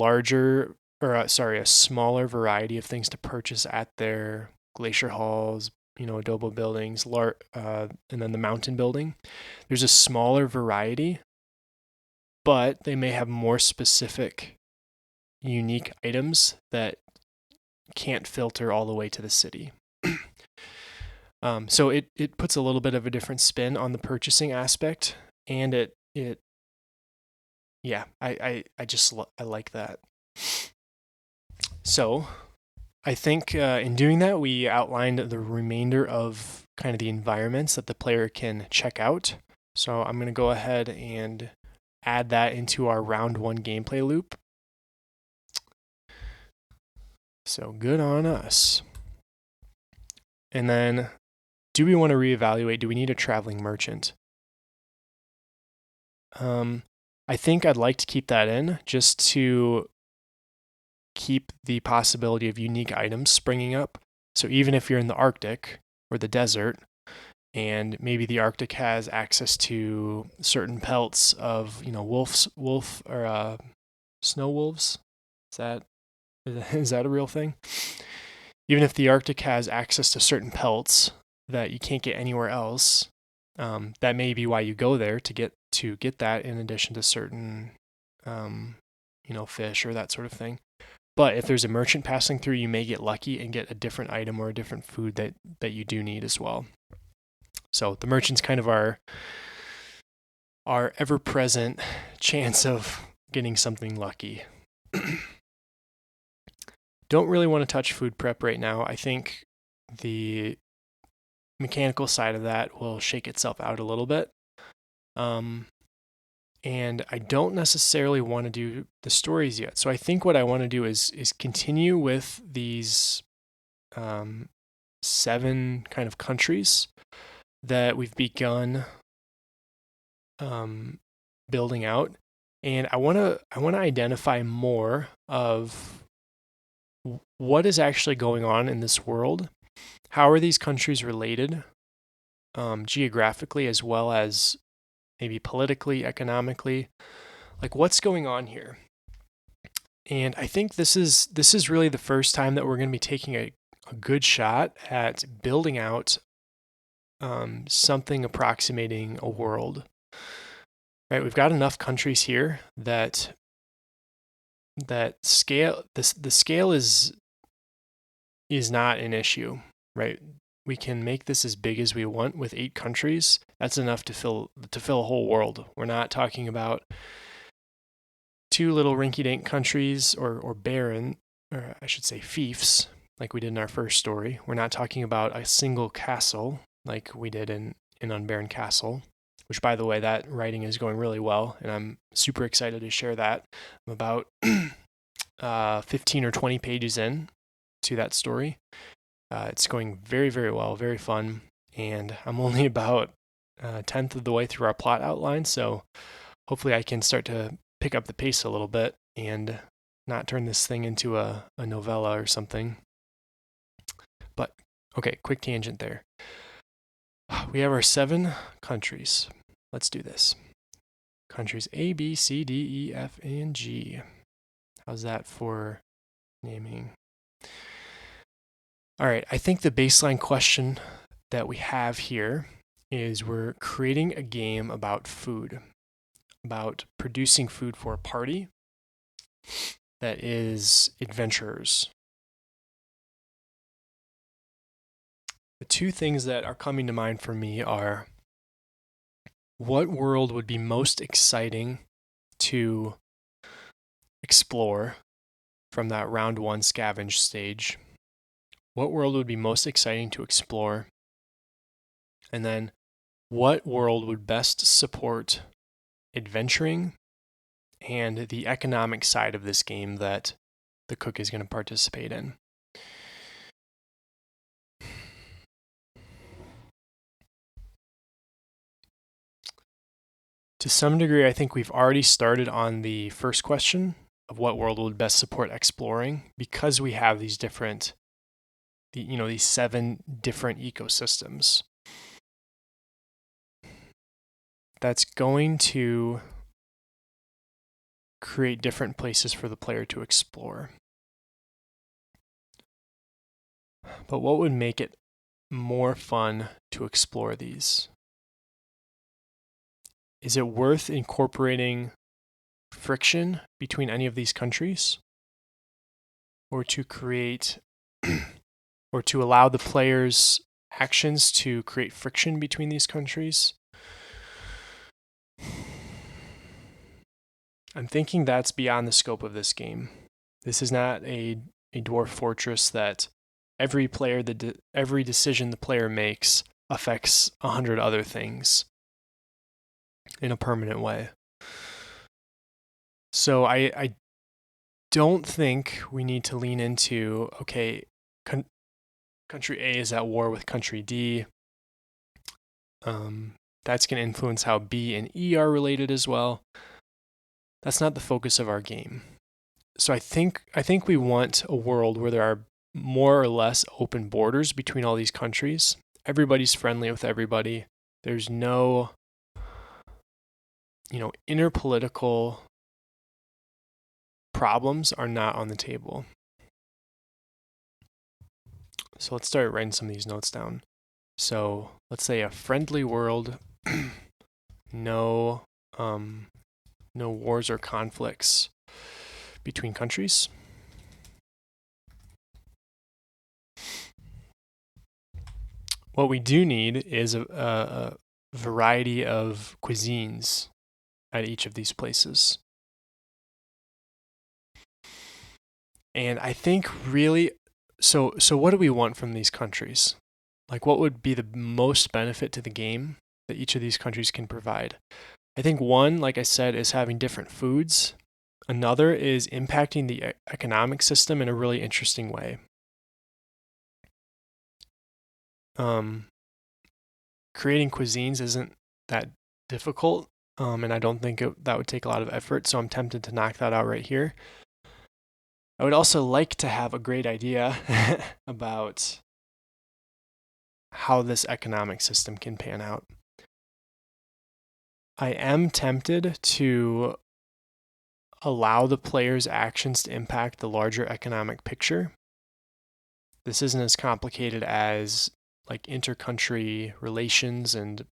smaller variety of things to purchase at their glacier halls, adobo buildings, and then the mountain building. There's a smaller variety, but they may have more specific, unique items that can't filter all the way to the city. So it puts a little bit of a different spin on the purchasing aspect, and I like that. So I think in doing that, we outlined the remainder of kind of the environments that the player can check out. So I'm going to go ahead and add that into our round 1 gameplay loop. So good on us. And then, do we want to reevaluate? Do we need a traveling merchant? I think I'd like to keep that in just to keep the possibility of unique items springing up. So even if you're in the Arctic or the desert, and maybe the Arctic has access to certain pelts of, wolf or snow wolves. Is that a real thing? Even if the Arctic has access to certain pelts that you can't get anywhere else, that may be why you go there to get that, in addition to certain, fish or that sort of thing. But if there's a merchant passing through, you may get lucky and get a different item or a different food that you do need as well. So the merchant's kind of our ever-present chance of getting something lucky. Don't really want to touch food prep right now. I think the mechanical side of that will shake itself out a little bit. And I don't necessarily want to do the stories yet. So I think what I want to do is continue with these 7 kind of countries that we've begun building out, and I want to identify more of what is actually going on in this world. How are these countries related, geographically as well as maybe politically, economically? Like, what's going on here? And I think this is really the first time that we're going to be taking a good shot at building out something approximating a world. Right, we've got enough countries here that scale the scale is not an issue, right? We can make this as big as we want with 8 countries. That's enough to fill a whole world. We're not talking about 2 little rinky-dink countries or barren, or I should say fiefs, like we did in our first story. We're not talking about a single castle like we did in Unbarren Castle, which, by the way, that writing is going really well, and I'm super excited to share that. I'm about 15 or 20 pages in to that story. It's going very, very well, very fun, and I'm only about a tenth of the way through our plot outline, so hopefully I can start to pick up the pace a little bit and not turn this thing into a novella or something. But, okay, quick tangent there. We have our 7 countries. Let's do this. Countries A, B, C, D, E, F, and G. How's that for naming? All right, I think the baseline question that we have here is we're creating a game about food, about producing food for a party that is adventurers. The 2 things that are coming to mind for me are, what world would be most exciting to explore from that round 1 scavenge stage? What world would be most exciting to explore? And then, what world would best support adventuring and the economic side of this game that the cook is going to participate in? To some degree, I think we've already started on the first question of what world would best support exploring, because we have these 7 different ecosystems. That's going to create different places for the player to explore. But what would make it more fun to explore these? Is it worth incorporating friction between any of these countries? Or to create or to allow the players' actions to create friction between these countries. I'm thinking that's beyond the scope of this game. This is not a dwarf fortress that every decision the player makes affects 100 other things in a permanent way. So I don't think we need to lean into, okay, country A is at war with country D. That's going to influence how B and E are related as well. That's not the focus of our game. So I think we want a world where there are more or less open borders between all these countries. Everybody's friendly with everybody. There's no, inner political problems are not on the table. So let's start writing some of these notes down. So let's say a friendly world, no wars or conflicts between countries. What we do need is a variety of cuisines at each of these places. And I think really, so what do we want from these countries? Like, what would be the most benefit to the game that each of these countries can provide? I think one, like I said, is having different foods. Another is impacting the economic system in a really interesting way. Creating cuisines isn't that difficult, and I don't think that would take a lot of effort, so I'm tempted to knock that out right here. I would also like to have a great idea about how this economic system can pan out. I am tempted to allow the player's actions to impact the larger economic picture. This isn't as complicated as like inter-country relations and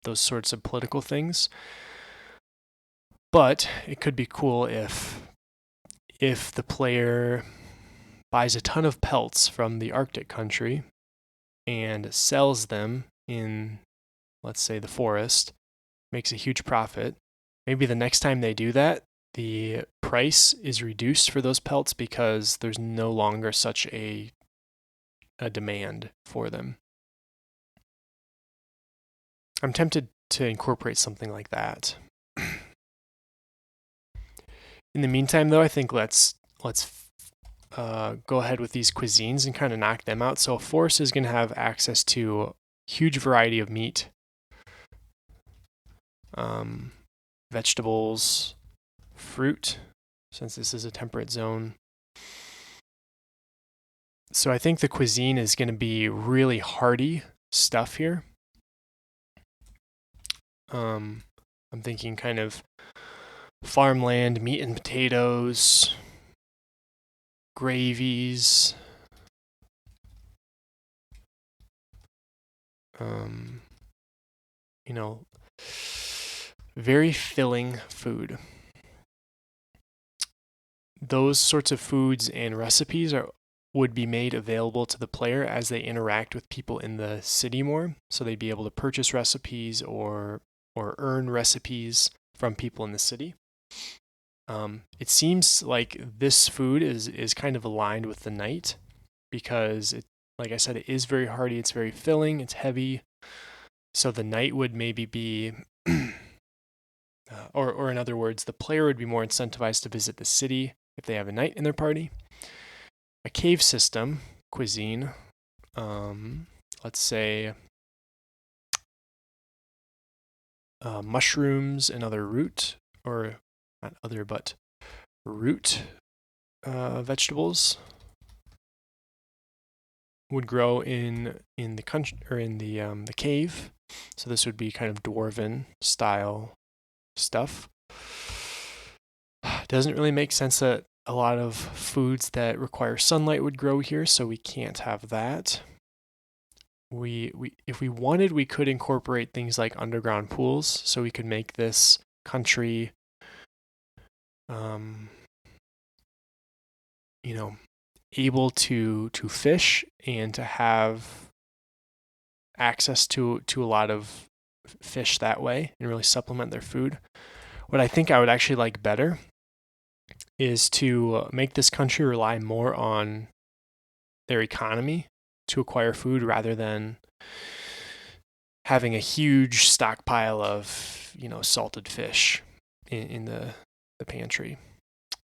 those sorts of political things. But it could be cool if the player buys a ton of pelts from the Arctic country and sells them in, let's say, the forest, makes a huge profit. Maybe the next time they do that, the price is reduced for those pelts because there's no longer such a demand for them. I'm tempted to incorporate something like that. In the meantime, though, I think let's go ahead with these cuisines and kind of knock them out. So a forest is going to have access to a huge variety of meat, vegetables, fruit, since this is a temperate zone. So I think the cuisine is going to be really hearty stuff here. I'm thinking kind of farmland, meat and potatoes, gravies, very filling food. Those sorts of foods and recipes would be made available to the player as they interact with people in the city more. So they'd be able to purchase recipes or earn recipes from people in the city. It seems like this food is kind of aligned with the knight because like I said, it is very hearty, it's very filling, it's heavy. So the knight would maybe be, or in other words, the player would be more incentivized to visit the city if they have a knight in their party. A cave system cuisine, let's say mushrooms and other root, or not other, but root vegetables would grow in the country or in the cave. So this would be kind of dwarven style stuff. Doesn't really make sense that a lot of foods that require sunlight would grow here, so we can't have that. If we wanted, we could incorporate things like underground pools, so we could make this country, able to fish and to have access to a lot of fish that way and really supplement their food. What I think I would actually like better is to make this country rely more on their economy to acquire food rather than having a huge stockpile of, salted fish in the pantry.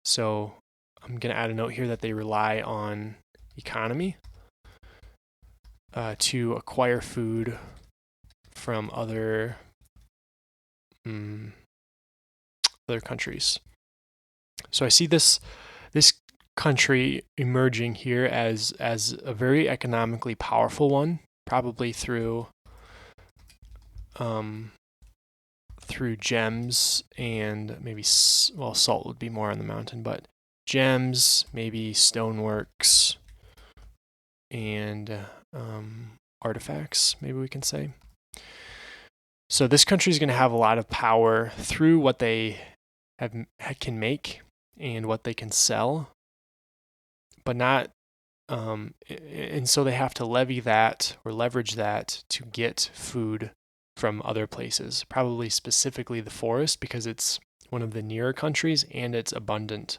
So I'm going to add a note here that they rely on economy to acquire food from other countries. So I see this country emerging here as a very economically powerful one, probably through gems and maybe salt would be more on the mountain, but gems, maybe stoneworks, and artifacts, maybe we can say. So this country is going to have a lot of power through what they can make and what they can sell, but not, and so they have to levy that or leverage that to get food from other places, probably specifically the forest, because it's one of the nearer countries and it's abundant.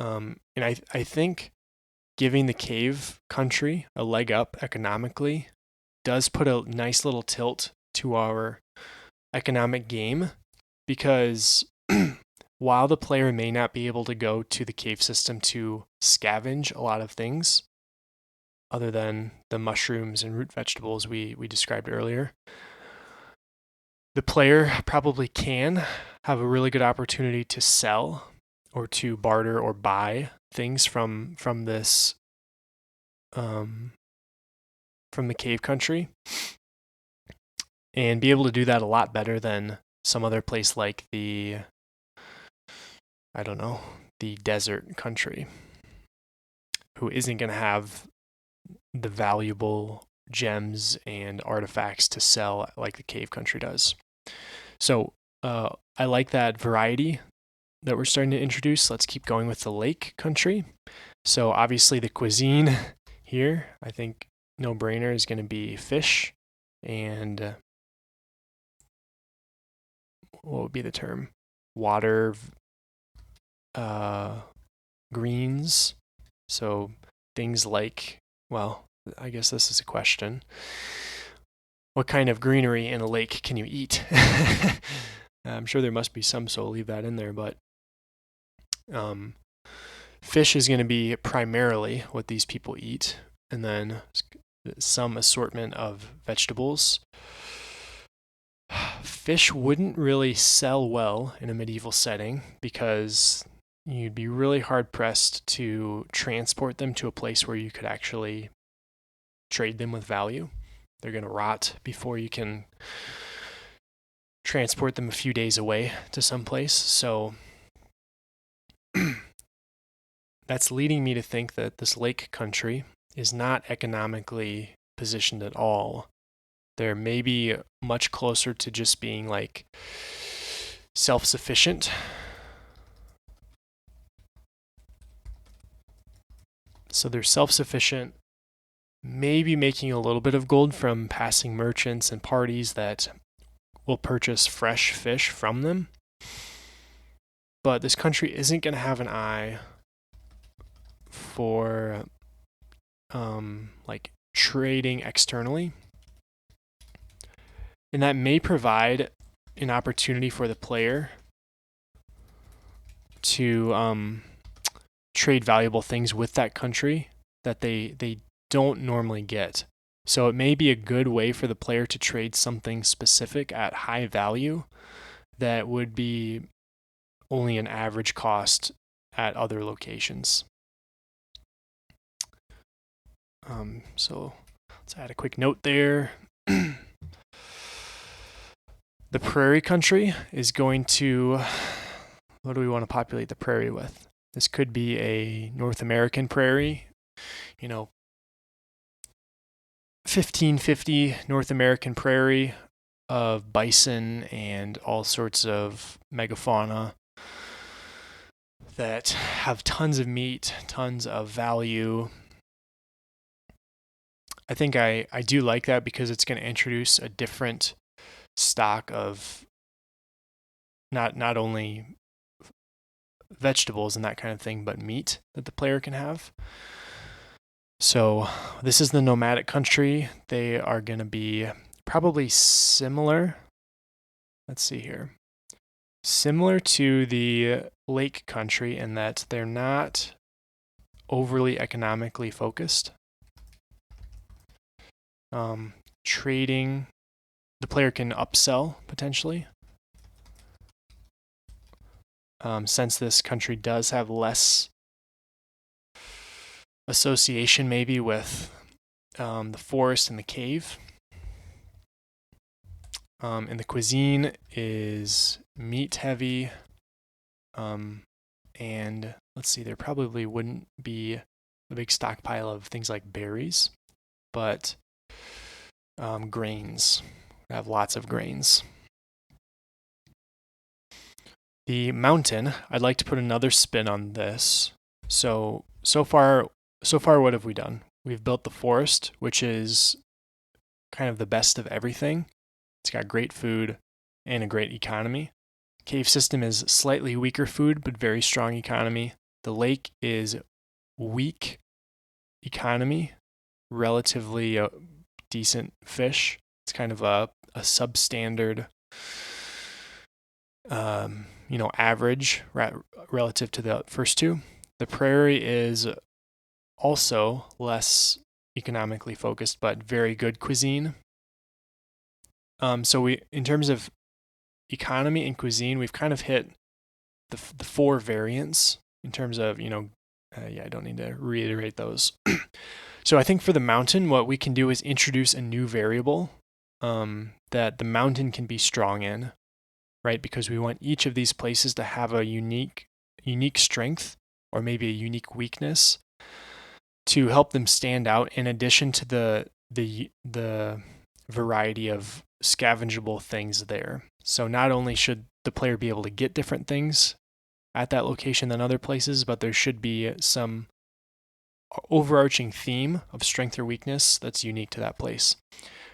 And I think giving the cave country a leg up economically does put a nice little tilt to our economic game, because while the player may not be able to go to the cave system to scavenge a lot of things, other than the mushrooms and root vegetables we described earlier, the player probably can have a really good opportunity to sell or to barter or buy things from this from the cave country, and be able to do that a lot better than some other place like the desert country, who isn't going to have the valuable gems and artifacts to sell like the cave country does. So I like that variety that we're starting to introduce. Let's keep going with the lake country. So obviously the cuisine here, I think no-brainer, is going to be fish and what would be the term? Water greens. So things like, well, I guess this is a question. What kind of greenery in a lake can you eat? I'm sure there must be some, so I'll leave that in there. But fish is going to be primarily what these people eat, and then some assortment of vegetables. Fish wouldn't really sell well in a medieval setting because you'd be really hard-pressed to transport them to a place where you could actually trade them with value. They're going to rot before you can transport them a few days away to someplace. So that's leading me to think that this lake country is not economically positioned at all. They're maybe much closer to just being like self-sufficient. So they're self-sufficient, maybe making a little bit of gold from passing merchants and parties that will purchase fresh fish from them. But this country isn't going to have an eye for like trading externally. And that may provide an opportunity for the player to trade valuable things with that country that they don't normally get. So it may be a good way for the player to trade something specific at high value that would be only an average cost at other locations. So let's add a quick note there. The prairie country is going to, what do we want to populate the prairie with? This could be a North American prairie, 1550 North American prairie of bison and all sorts of megafauna. that have tons of meat, tons of value. I think I do like that because it's going to introduce a different stock of not only vegetables and that kind of thing, but meat that the player can have. So this is the nomadic country. They are going to be probably similar. Let's see here. Similar to the lake country in that they're not overly economically focused. Trading, the player can upsell potentially. Since this country does have less association maybe with the forest and the cave. And the cuisine is meat heavy. And let's see, there probably wouldn't be a big stockpile of things like berries, but grains. We have lots of grains. The mountain, I'd like to put another spin on this. So far, what have we done? We've built the forest, which is kind of the best of everything. It's got great food and a great economy. Cave system is slightly weaker food, but very strong economy. The lake is weak economy, relatively decent fish. It's kind of a substandard, average relative to the first two. The prairie is also less economically focused, but very good cuisine. So in terms of economy and cuisine, we've kind of hit the four variants in terms of, I don't need to reiterate those. So I think for the mountain, what we can do is introduce a new variable that the mountain can be strong in, right? Because we want each of these places to have a unique strength or maybe a unique weakness to help them stand out in addition to the variety of scavengeable things there. So not only should the player be able to get different things at that location than other places, but there should be some overarching theme of strength or weakness that's unique to that place.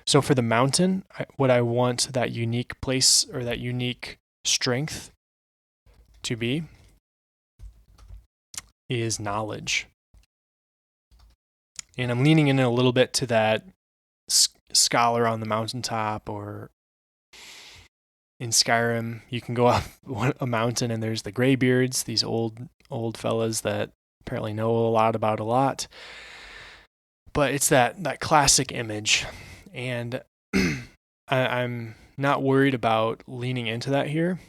So for the mountain, what I want that unique place or that unique strength to be is knowledge. And I'm leaning in a little bit to that scholar on the mountaintop, or in Skyrim, you can go up a mountain and there's the Greybeards, these old fellas that apparently know a lot about a lot. But it's that classic image. And I'm not worried about leaning into that here.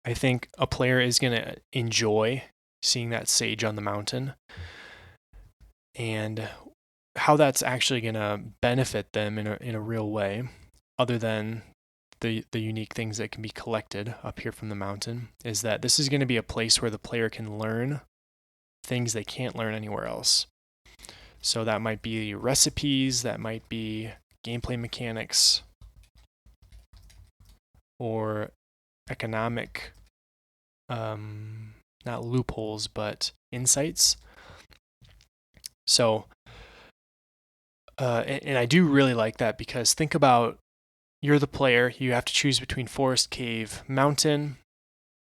I think a player is going to enjoy seeing that sage on the mountain and how that's actually going to benefit them in a real way, other than the unique things that can be collected up here from the mountain, is that this is going to be a place where the player can learn things they can't learn anywhere else. So that might be recipes, that might be gameplay mechanics, or economic, not loopholes, but insights. So, and I do really like that, because think about, you're the player, you have to choose between forest, cave, mountain,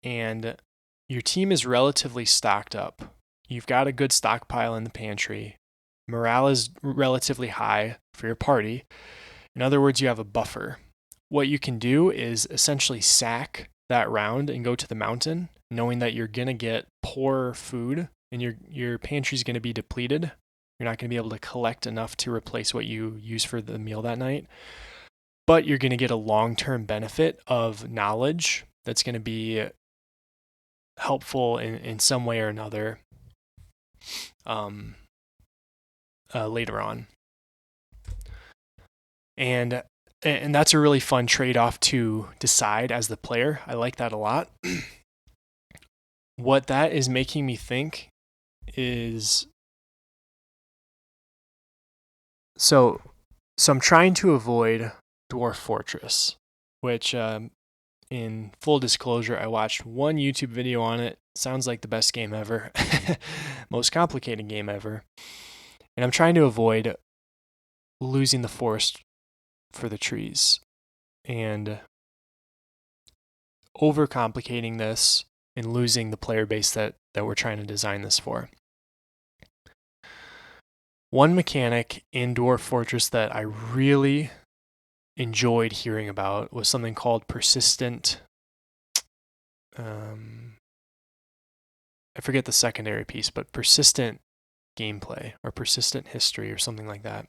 and your team is relatively stocked up. You've got a good stockpile in the pantry. Morale is relatively high for your party. In other words, you have a buffer. What you can do is essentially sack that round and go to the mountain, knowing that you're going to get poor food and your pantry is going to be depleted. You're not going to be able to collect enough to replace what you use for the meal that night. But you're going to get a long-term benefit of knowledge that's going to be helpful in some way or another later on. And that's a really fun trade-off to decide as the player. I like that a lot. What that is making me think is, so I'm trying to avoid Dwarf Fortress, which in full disclosure, I watched one YouTube video on it. Sounds like the best game ever. Most complicated game ever. And I'm trying to avoid losing the forest for the trees and overcomplicating this and losing the player base that we're trying to design this for. One mechanic in Dwarf Fortress that I really enjoyed hearing about was something called persistent. I forget the secondary piece, but persistent gameplay or persistent history or something like that,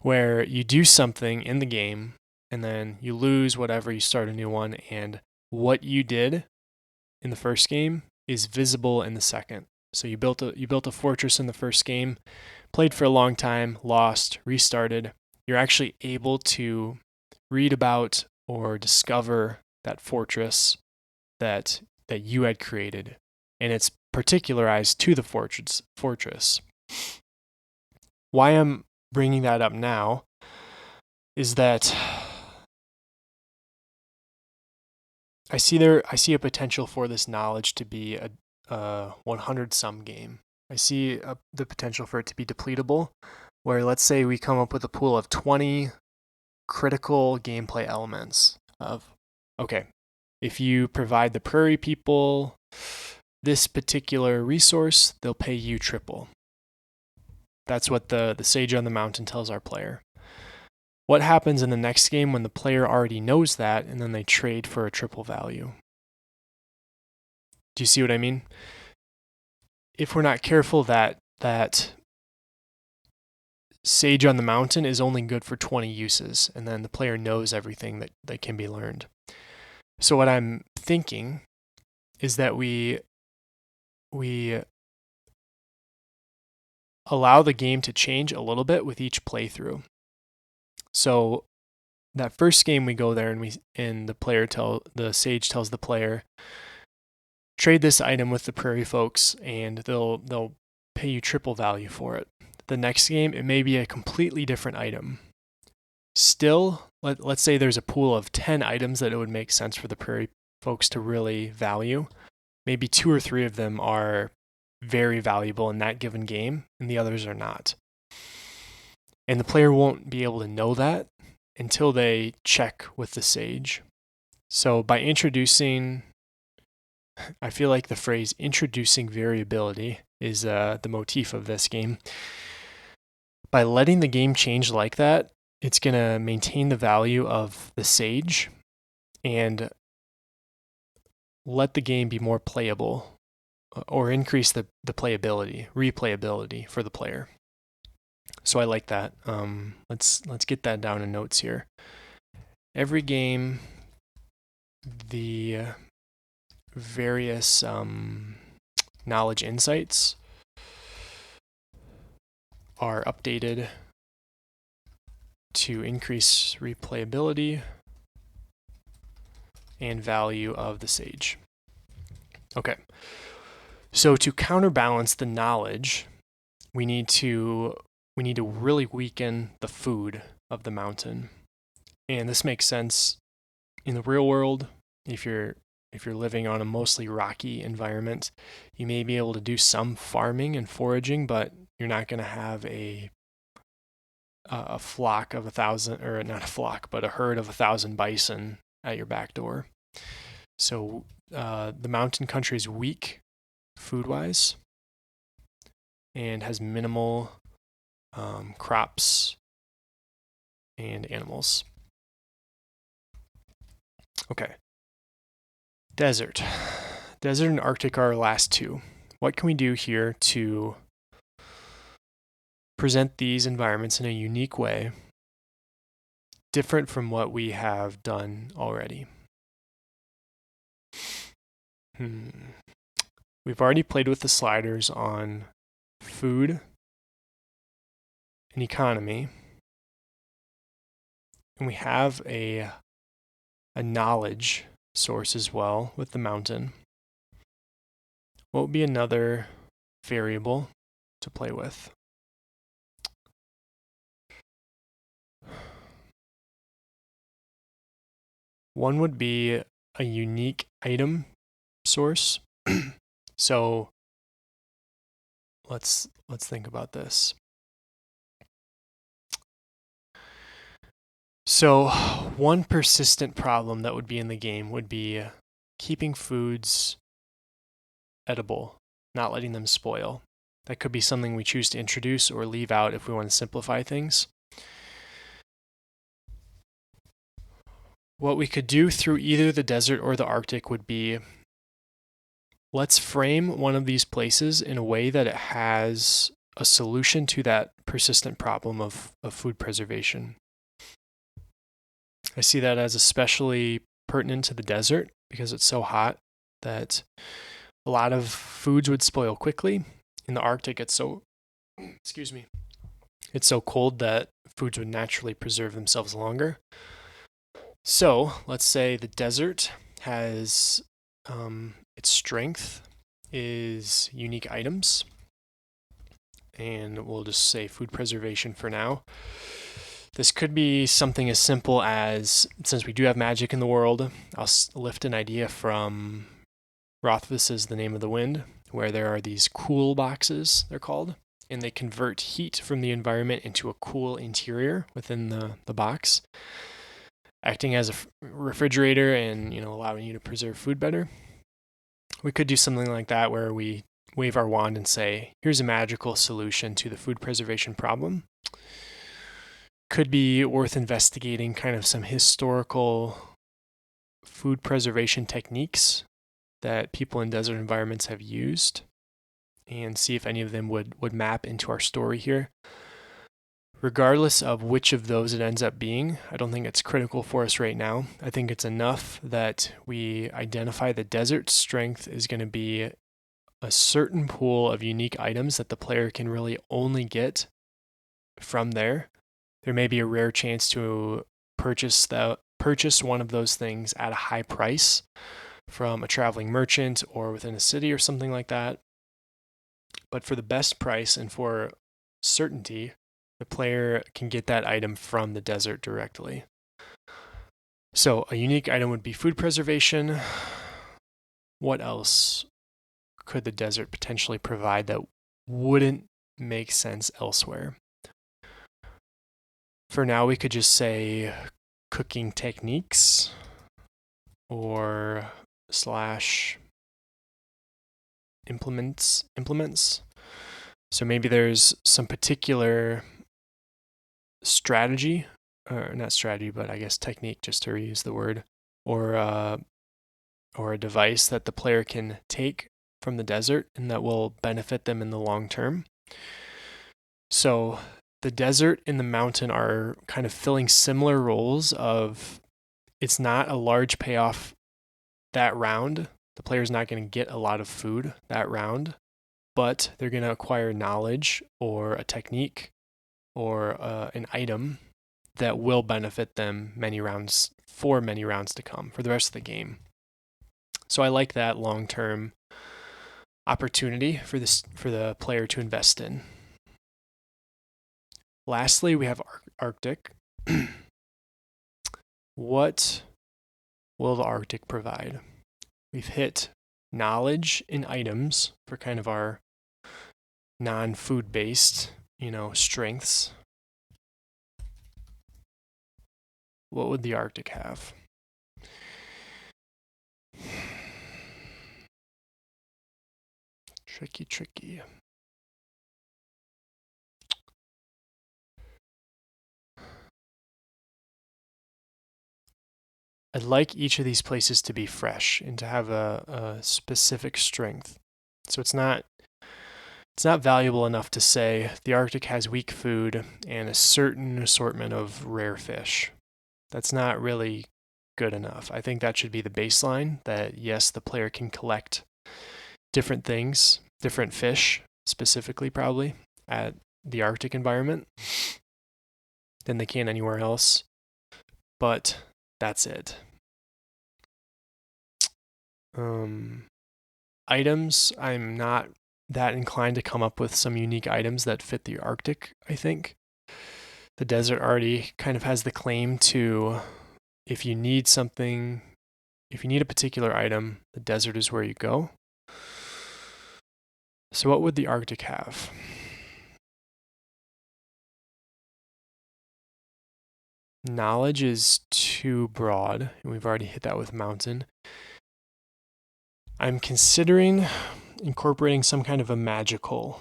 where you do something in the game and then you lose whatever, you start a new one, and what you did in the first game is visible in the second. So you built a fortress in the first game, played for a long time, lost, restarted. You're actually able to read about or discover that fortress that you had created, and it's particularized to the fortress. Why I'm bringing that up now is that I see a potential for this knowledge to be a 100-sum game. I see the potential for it to be depletable, where let's say we come up with a pool of 20 critical gameplay elements of, okay, if you provide the prairie people this particular resource, they'll pay you triple. That's what the sage on the mountain tells our player. What happens in the next game when the player already knows that and then they trade for a triple value? Do you see what I mean? If we're not careful, that sage on the mountain is only good for 20 uses, and then the player knows everything that can be learned. So what I'm thinking is that we allow the game to change a little bit with each playthrough. So that first game we go there and the sage tells the player, trade this item with the prairie folks and they'll pay you triple value for it. The next game, it may be a completely different item. Still, let's say there's a pool of 10 items that it would make sense for the prairie folks to really value. Maybe 2 or 3 of them are very valuable in that given game, and the others are not. And the player won't be able to know that until they check with the sage. So by introducing, I feel like the phrase introducing variability is the motif of this game. By letting the game change like that, it's going to maintain the value of the sage and let the game be more playable or increase the replayability for the player. So I like that. Let's get that down in notes here. Every game, the various knowledge insights are updated to increase replayability and value of the sage. Okay. So to counterbalance the knowledge, we need to really weaken the food of the mountain. And this makes sense in the real world. If you're living on a mostly rocky environment, you may be able to do some farming and foraging, but you're not going to have a flock of 1,000, or not a flock, but a herd of 1,000 bison at your back door. So the mountain country is weak food-wise and has minimal crops and animals. Okay. Desert and Arctic are our last two. What can we do here to present these environments in a unique way, different from what we have done already? We've already played with the sliders on food and economy, and we have a knowledge source as well with the mountain. What would be another variable to play with? One would be a unique item source. So let's think about this. So one persistent problem that would be in the game would be keeping foods edible, not letting them spoil. That could be something we choose to introduce or leave out if we want to simplify things. What we could do through either the desert or the Arctic would be, let's frame one of these places in a way that it has a solution to that persistent problem of food preservation. I see that as especially pertinent to the desert because it's so hot that a lot of foods would spoil quickly. In the Arctic, it's so cold that foods would naturally preserve themselves longer. So let's say the desert has its strength is unique items, and we'll just say food preservation for now. This could be something as simple as, since we do have magic in the world, I'll lift an idea from Rothfuss's The Name of the Wind, where there are these cool boxes, they're called, and they convert heat from the environment into a cool interior within the box, acting as a refrigerator and allowing you to preserve food better. We could do something like that where we wave our wand and say, here's a magical solution to the food preservation problem. Could be worth investigating kind of some historical food preservation techniques that people in desert environments have used and see if any of them would map into our story here. Regardless of which of those it ends up being, I don't think it's critical for us right now. I think it's enough that we identify the desert's strength is going to be a certain pool of unique items that the player can really only get from there. There may be a rare chance to purchase one of those things at a high price from a traveling merchant or within a city or something like that. But for the best price and for certainty, the player can get that item from the desert directly. So a unique item would be food preservation. What else could the desert potentially provide that wouldn't make sense elsewhere? For now, we could just say cooking techniques or / implements. So maybe there's some particular strategy, or not strategy, but I guess technique, just to reuse the word, or a device that the player can take from the desert and that will benefit them in the long term. So the desert and the mountain are kind of filling similar roles of, it's not a large payoff that round. The player's not going to get a lot of food that round, but they're going to acquire knowledge or a technique or an item that will benefit them many rounds to come for the rest of the game. So I like that long-term opportunity for the player to invest in. Lastly, we have Arctic. What will the Arctic provide? We've hit knowledge in items for kind of our non-food based, strengths. What would the Arctic have? Tricky. I'd like each of these places to be fresh and to have a specific strength. So it's not valuable enough to say the Arctic has weak food and a certain assortment of rare fish. That's not really good enough. I think that should be the baseline, that yes, the player can collect different things, different fish specifically probably at the Arctic environment than they can anywhere else. But that's it. Items, I'm not that inclined to come up with some unique items that fit the Arctic, I think. The desert already kind of has the claim to, if you need something, if you need a particular item, the desert is where you go. So what would the Arctic have? Knowledge is too broad, and we've already hit that with mountain. I'm considering incorporating some kind of a magical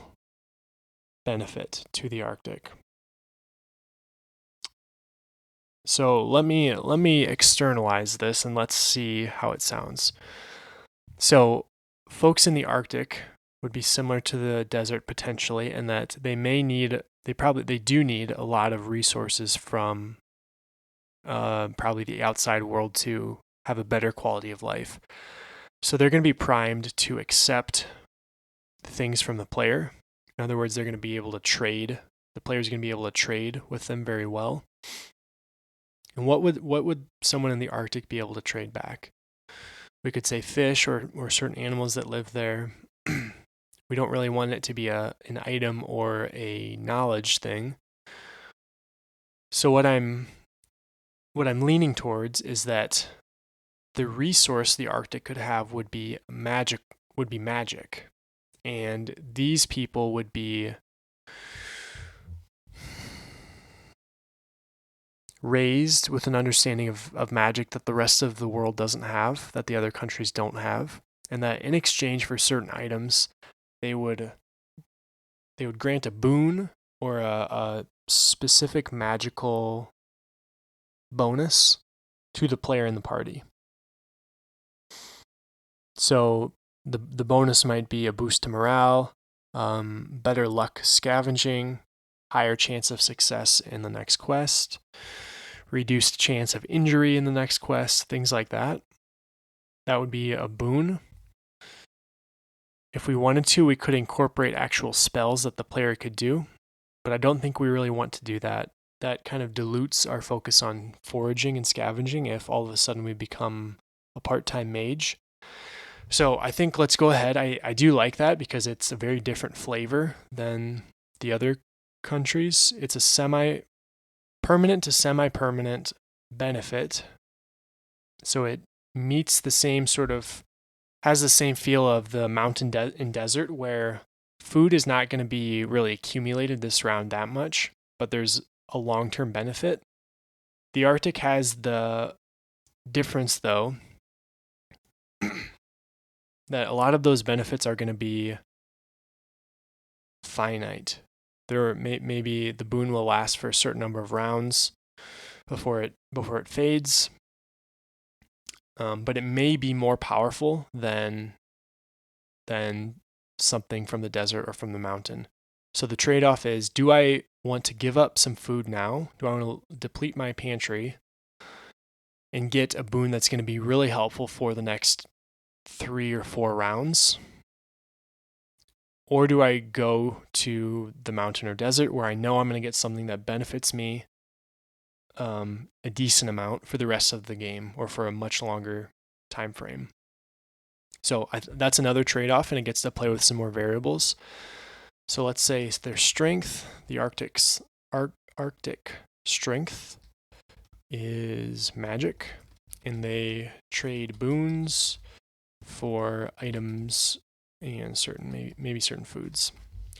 benefit to the Arctic. So let me externalize this and let's see how it sounds. So folks in the Arctic would be similar to the desert potentially, in that they do need a lot of resources from probably the outside world to have a better quality of life. So they're going to be primed to accept things from the player. In other words, they're going to be able to trade. The player's going to be able to trade with them very well. And what would someone in the Arctic be able to trade back? We could say fish or certain animals that live there. We don't really want it to be an item or a knowledge thing. So what I'm leaning towards is that the resource the Arctic could have would be magic. And these people would be raised with an understanding of magic that the rest of the world doesn't have, that the other countries don't have, and that in exchange for certain items, they would grant a boon or a specific magical bonus to the player in the party. So the bonus might be a boost to morale, better luck scavenging, higher chance of success in the next quest, reduced chance of injury in the next quest, things like that. That would be a boon. If we wanted to, we could incorporate actual spells that the player could do, but I don't think we really want to do that. That kind of dilutes our focus on foraging and scavenging if all of a sudden we become a part-time mage. So I think let's go ahead. I do like that because it's a very different flavor than the other countries. It's a semi-permanent to semi-permanent benefit. So it meets the same has the same feel of the mountain and desert, where food is not going to be really accumulated this round that much, but there's a long-term benefit. The Arctic has the difference, though, that a lot of those benefits are going to be finite. Maybe the boon will last for a certain number of rounds before it fades, but it may be more powerful than something from the desert or from the mountain. So the trade-off is: do I want to give up some food now? Do I want to deplete my pantry and get a boon that's going to be really helpful for the next 3 or 4 rounds? Or do I go to the mountain or desert where I know I'm going to get something that benefits me a decent amount for the rest of the game or for a much longer time frame? So that's another trade-off, and it gets to play with some more variables. So let's say their strength, the Arctic strength is magic, and they trade boons for items and maybe certain foods.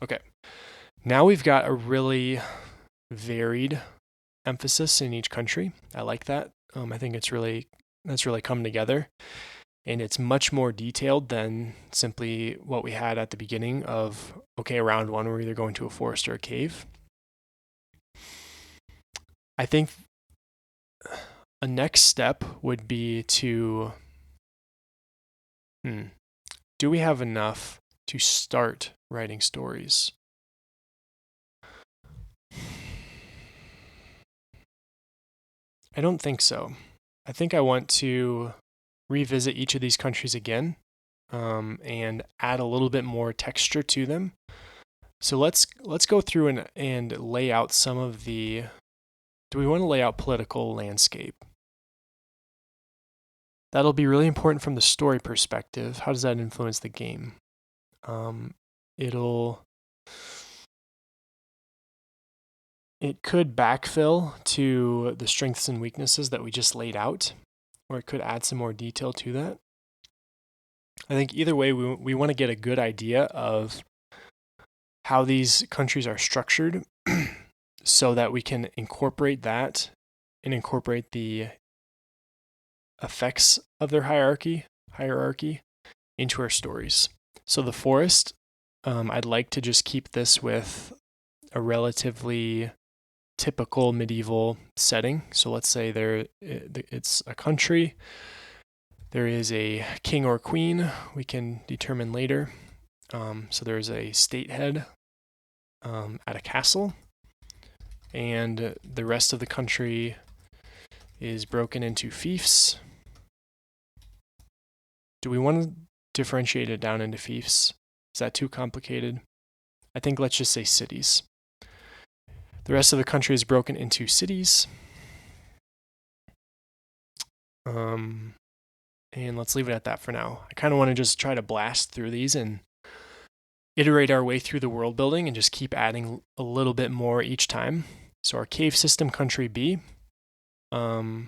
Okay, now we've got a really varied emphasis in each country. I like that. I think that's really come together, and it's much more detailed than simply what we had at the beginning of, okay, round 1, we're either going to a forest or a cave. I think a next step would be to, do we have enough to start writing stories? I don't think so. I think I want to revisit each of these countries again, and add a little bit more texture to them. So let's go through and lay out some of the. Do we want to lay out political landscape? That'll be really important from the story perspective. How does that influence the game? It could backfill to the strengths and weaknesses that we just laid out, or it could add some more detail to that. I think either way, we want to get a good idea of how these countries are structured so that we can incorporate that and incorporate the effects of their hierarchy into our stories. So the forest, I'd like to just keep this with a relatively typical medieval setting. So let's say it's a country. There is a king or queen, we can determine later. So there's a state head at a castle, and the rest of the country is broken into fiefs. Do we want to differentiate it down into fiefs? Is that too complicated? I think let's just say cities. The rest of the country is broken into cities. And let's leave it at that for now. I kind of want to just try to blast through these and iterate our way through the world building and just keep adding a little bit more each time. So our cave system, country B. I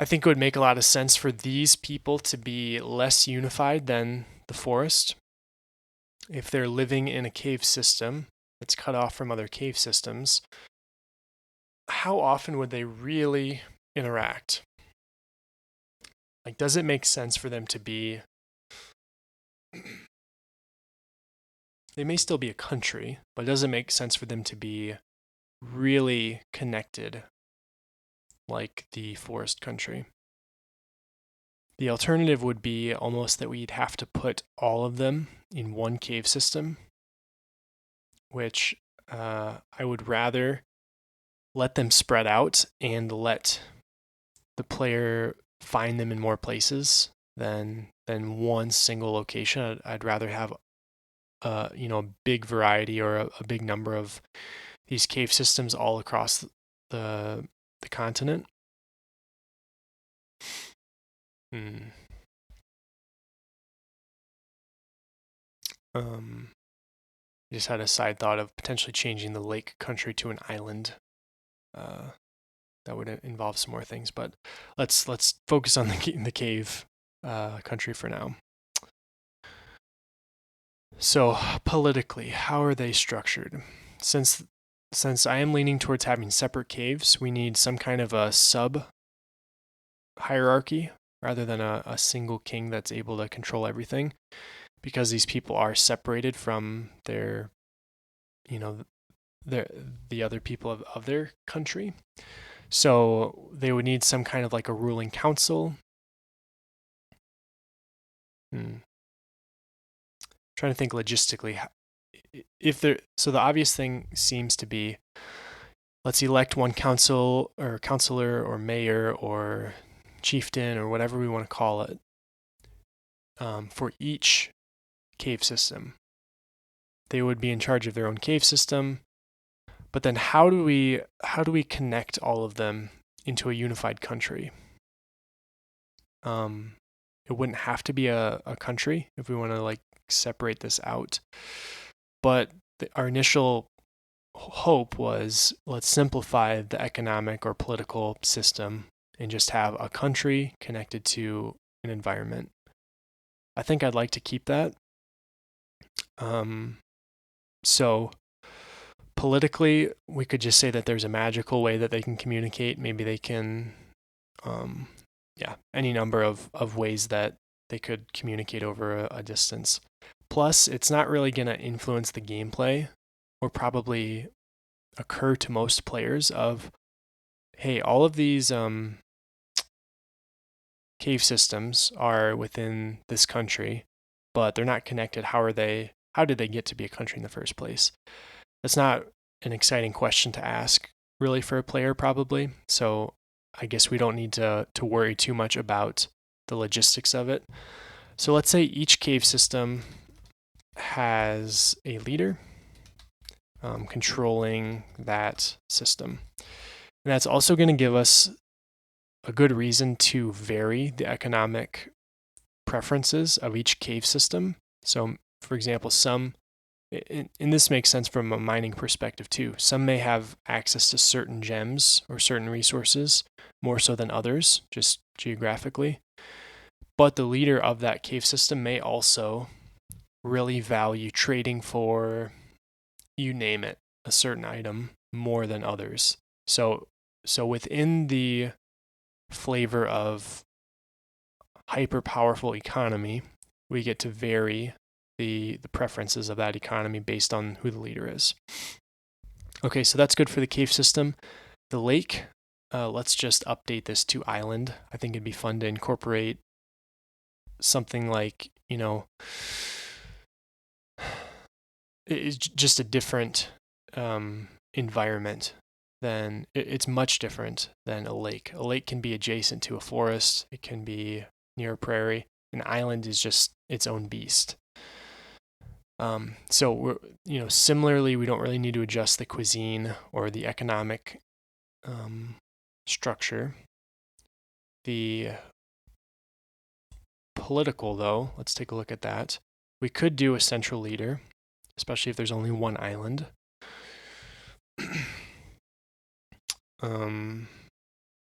think it would make a lot of sense for these people to be less unified than the forest. If they're living in a cave system that's cut off from other cave systems, how often would they really interact? Like, does it make sense for them to be... They may still be a country, but does it make sense for them to be really connected like the forest country? The alternative would be almost that we'd have to put all of them in one cave system, which I would rather let them spread out and let the player find them in more places than one single location. I'd rather have a big variety or a big number of these cave systems all across the continent. I just had a side thought of potentially changing the lake country to an island. That would involve some more things, but let's focus on the cave country for now. So politically, how are they structured? Since I am leaning towards having separate caves, we need some kind of a sub hierarchy rather than a single king that's able to control everything, because these people are separated from their, the other people of their country. So they would need some kind of like a ruling council. Trying to think logistically. So the obvious thing seems to be, let's elect one council or counselor or mayor or chieftain or whatever we want to call it for each cave system. They would be in charge of their own cave system. But then how do we connect all of them into a unified country? It wouldn't have to be a country if we want to like separate this out. But our initial hope was, let's simplify the economic or political system and just have a country connected to an environment. I think I'd like to keep that. So politically, we could just say that there's a magical way that they can communicate. Maybe they can, any number of ways that they could communicate over a distance. Plus, it's not really going to influence the gameplay or probably occur to most players of, hey, all of these cave systems are within this country, but they're not connected. How did they get to be a country in the first place? That's not an exciting question to ask really for a player probably. So I guess we don't need to worry too much about the logistics of it. So let's say each cave system has a leader controlling that system. And that's also going to give us a good reason to vary the economic preferences of each cave system. So, for example, some and this makes sense from a mining perspective too. Some may have access to certain gems or certain resources more so than others, just geographically. But the leader of that cave system may also really value trading for, you name it, a certain item more than others. So within the flavor of hyper powerful economy, we get to vary the preferences of that economy based on who the leader is. Okay, so that's good for the cave system. The lake, let's just update this to island. I think it'd be fun to incorporate something like, it's just a different environment than, it's much different than a lake. A lake can be adjacent to a forest. It can be near a prairie. An island is just its own beast. So we're, similarly, we don't really need to adjust the cuisine or the economic structure. The political, though, let's take a look at that. We could do a central leader, especially if there's only one island.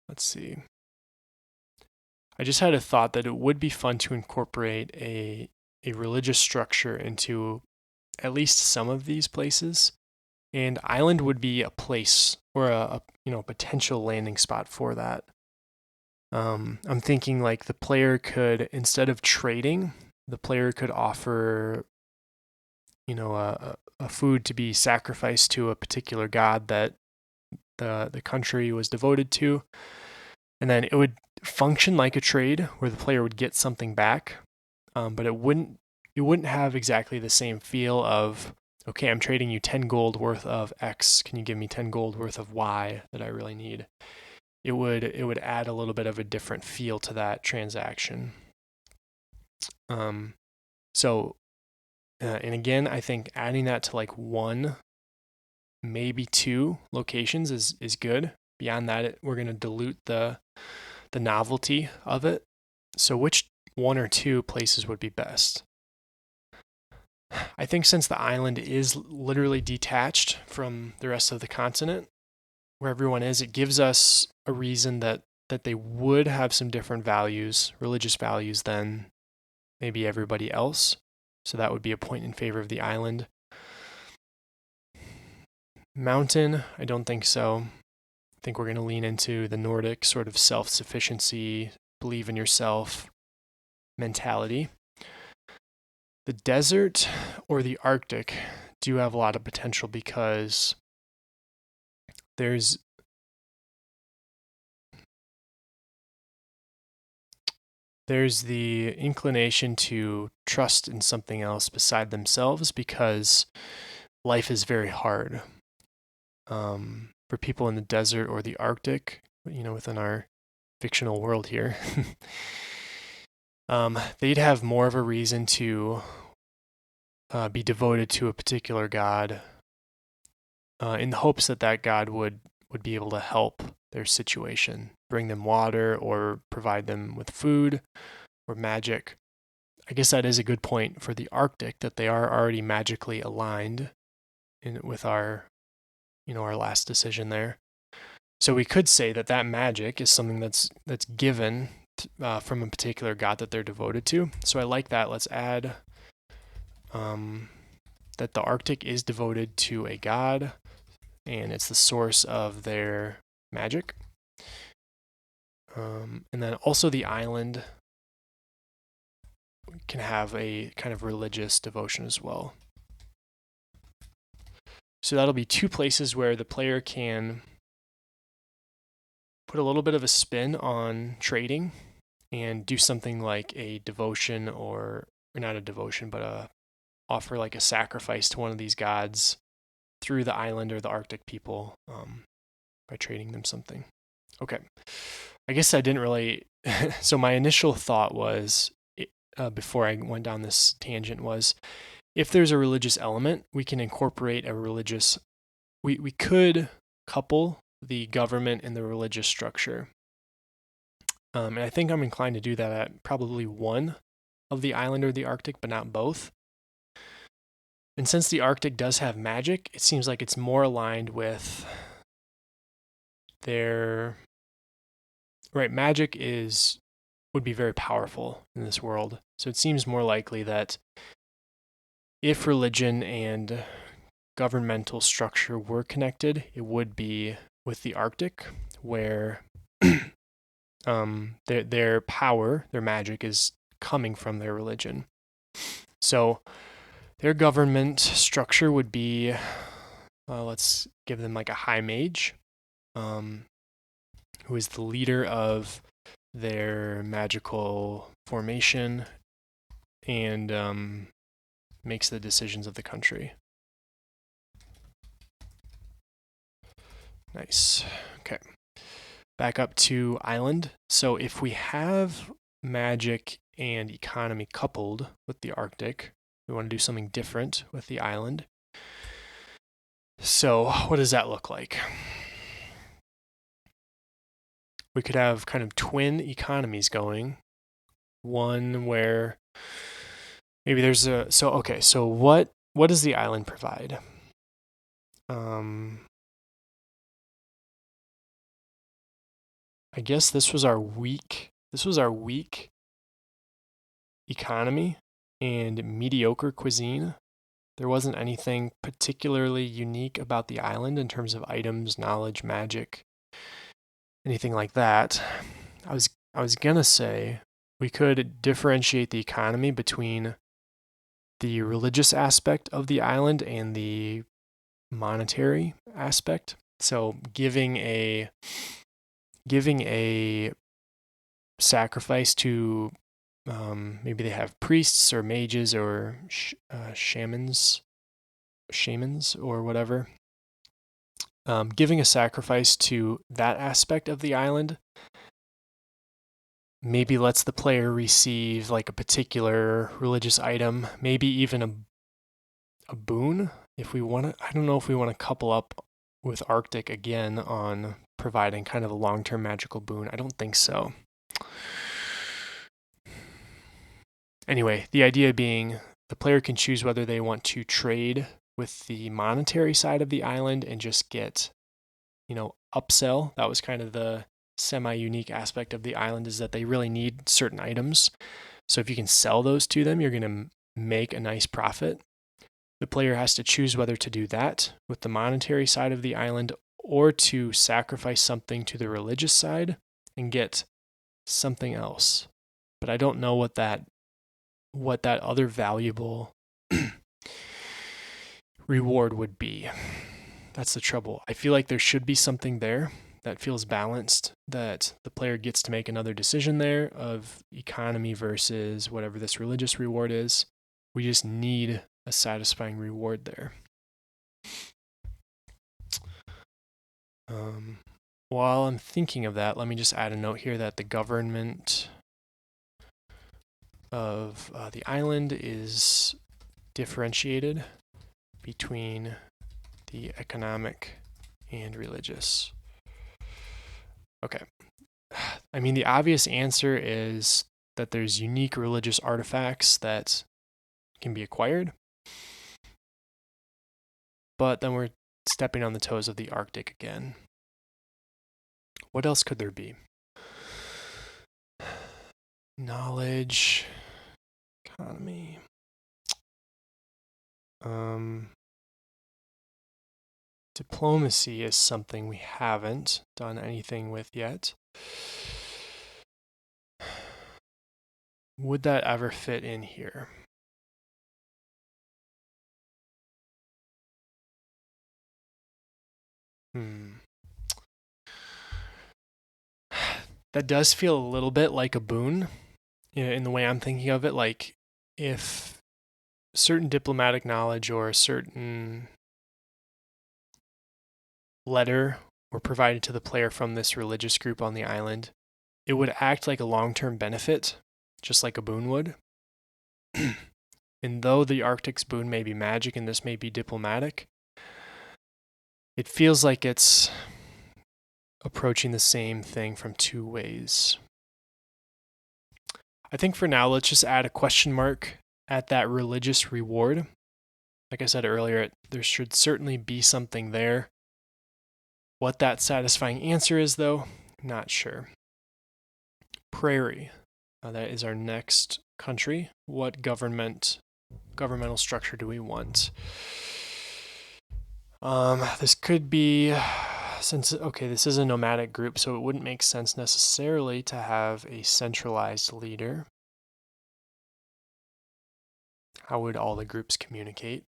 Let's see. I just had a thought that it would be fun to incorporate a religious structure into at least some of these places, and island would be a place or a potential landing spot for that. I'm thinking like the player could, instead of trading, the player could offer a food to be sacrificed to a particular god that the country was devoted to, and then it would function like a trade where the player would get something back, but it wouldn't have exactly the same feel of, okay, I'm trading you 10 gold worth of X. Can you give me 10 gold worth of Y that I really need? It would add a little bit of a different feel to that transaction. And again, I think adding that to like one, maybe two locations is good. Beyond that, we're going to dilute the novelty of it. So which one or two places would be best? I think since the island is literally detached from the rest of the continent, where everyone is, it gives us a reason that they would have some different values, religious values, than maybe everybody else. So that would be a point in favor of the island. Mountain, I don't think so. I think we're going to lean into the Nordic sort of self-sufficiency, believe in yourself mentality. The desert or the Arctic do have a lot of potential because there's the inclination to trust in something else beside themselves because life is very hard. For people in the desert or the Arctic, within our fictional world here, they'd have more of a reason to be devoted to a particular god in the hopes that god would be able to help their situation, bring them water or provide them with food or magic. I guess that is a good point for the Arctic, that they are already magically aligned with our last decision there. So we could say that magic is something that's given from a particular god that they're devoted to. So I like that. Let's add that the Arctic is devoted to a god, and it's the source of their magic. And then also the island can have a kind of religious devotion as well. So that'll be two places where the player can put a little bit of a spin on trading and do something like a devotion, or not a devotion, but offer like a sacrifice to one of these gods through the island or the Arctic people by trading them something. Okay. I guess I didn't really... So my initial thought was, before I went down this tangent, was if there's a religious element, we can incorporate a religious... We could couple the government and the religious structure. And I think I'm inclined to do that at probably one of the island or the Arctic, but not both. And since the Arctic does have magic, it seems like it's more aligned with their right. Magic would be very powerful in this world. So it seems more likely that if religion and governmental structure were connected, it would be with the Arctic, where their power, their magic, is coming from their religion. So their government structure would be, let's give them like a high mage, who is the leader of their magical formation and makes the decisions of the country. Nice. Okay. Back up to island. So if we have magic and economy coupled with the Arctic, we want to do something different with the island. So what does that look like? We could have kind of twin economies going. One where maybe there's so what does the island provide? I guess this was our weak economy and mediocre cuisine. There wasn't anything particularly unique about the island in terms of items, knowledge, magic, anything like that. I was gonna say we could differentiate the economy between the religious aspect of the island and the monetary aspect. So giving a sacrifice to maybe they have priests or mages or shamans or whatever. Giving a sacrifice to that aspect of the island maybe lets the player receive like a particular religious item, maybe even a boon if we want to. I don't know if we want to couple up with Arctic again on providing kind of a long-term magical boon. I don't think so. Anyway, the idea being the player can choose whether they want to trade with the monetary side of the island and just get, upsell. That was kind of the semi-unique aspect of the island, is that they really need certain items. So if you can sell those to them, you're going to make a nice profit. The player has to choose whether to do that with the monetary side of the island or to sacrifice something to the religious side and get something else. But I don't know what that other valuable reward would be. That's the trouble. I feel like there should be something there that feels balanced, that the player gets to make another decision there of economy versus whatever this religious reward is. We just need a satisfying reward there. While I'm thinking of that, let me just add a note here that the government of the island is differentiated between the economic and religious. Okay. I mean, the obvious answer is that there's unique religious artifacts that can be acquired. But then we're stepping on the toes of the Arctic again. What else could there be? Knowledge, economy. Diplomacy is something we haven't done anything with yet. Would that ever fit in here? That does feel a little bit like a boon in the way I'm thinking of it. Like if certain diplomatic knowledge or a certain letter were provided to the player from this religious group on the island, it would act like a long-term benefit, just like a boon would. And though the Arctic's boon may be magic and this may be diplomatic, it feels like it's approaching the same thing from two ways. I think for now, let's just add a question mark at that religious reward like I said earlier, there should certainly be something there. What that satisfying answer is, though, not sure. Prairie. That is our next country. What governmental structure do we want? This could be, this is a nomadic group, so it wouldn't make sense necessarily to have a centralized leader. How would all the groups communicate?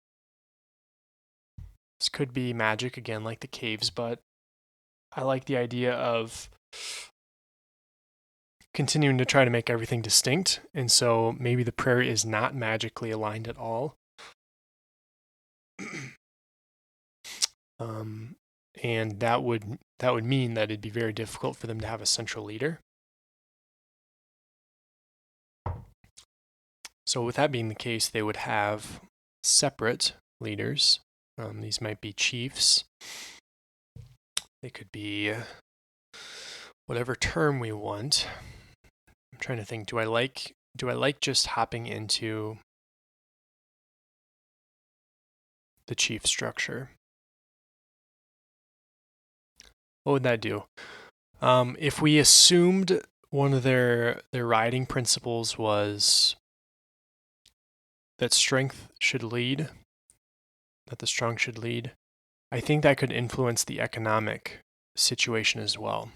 This could be magic again, like the caves, but I like the idea of continuing to try to make everything distinct, and so maybe the prairie is not magically aligned at all. And that would mean that it'd be very difficult for them to have a central leader. So with that being the case, they would have separate leaders. These might be chiefs. They could be whatever term we want. I'm trying to think, do I like just hopping into the chief structure? What would that do? If we assumed one of their riding principles was that strength should lead, that the strong should lead, I think that could influence the economic situation as well.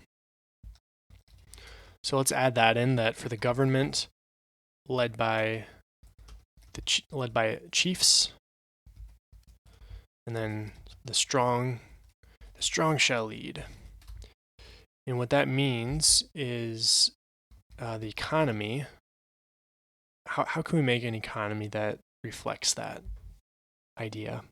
So let's add that in, that for the government led by chiefs, and then the strong shall lead. And what that means is the economy. How can we make an economy that reflects that idea?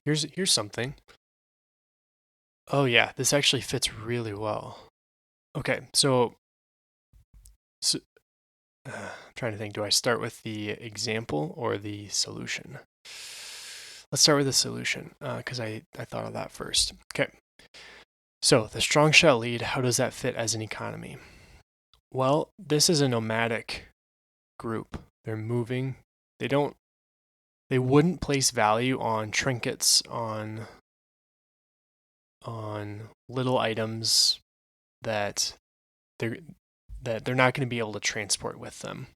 Here's something. Oh yeah, this actually fits really well. Okay, so I'm trying to think, do I start with the example or the solution? Let's start with the solution, because I thought of that first. Okay, so the strong shall lead, how does that fit as an economy? Well, this is a nomadic group. They're moving. They wouldn't place value on trinkets, on little items that they're not going to be able to transport with them.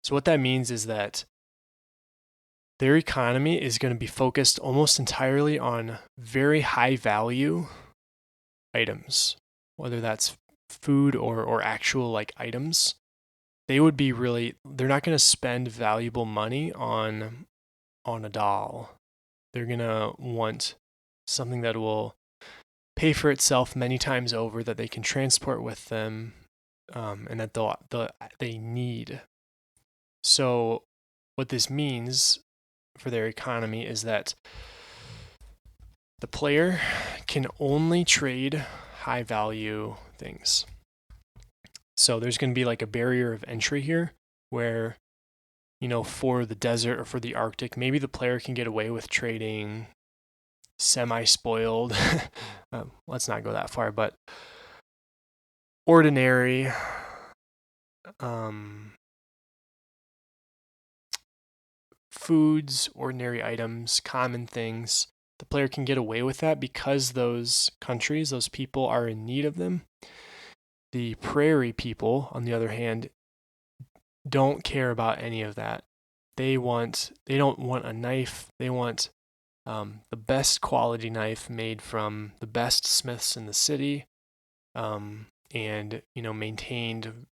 So what that means is that their economy is going to be focused almost entirely on very high value items, whether that's food or actual like items. They're not going to spend valuable money on a doll. They're going to want something that will pay for itself many times over, that they can transport with them, and that they need. So what this means for their economy is that the player can only trade high value things. So there's going to be like a barrier of entry here where, for the desert or for the Arctic, maybe the player can get away with trading semi-spoiled, let's not go that far, but ordinary, foods, ordinary items, common things. The player can get away with that because those countries, those people are in need of them. The prairie people, on the other hand, don't care about any of that. They don't want a knife. They want the best quality knife made from the best smiths in the city, and maintained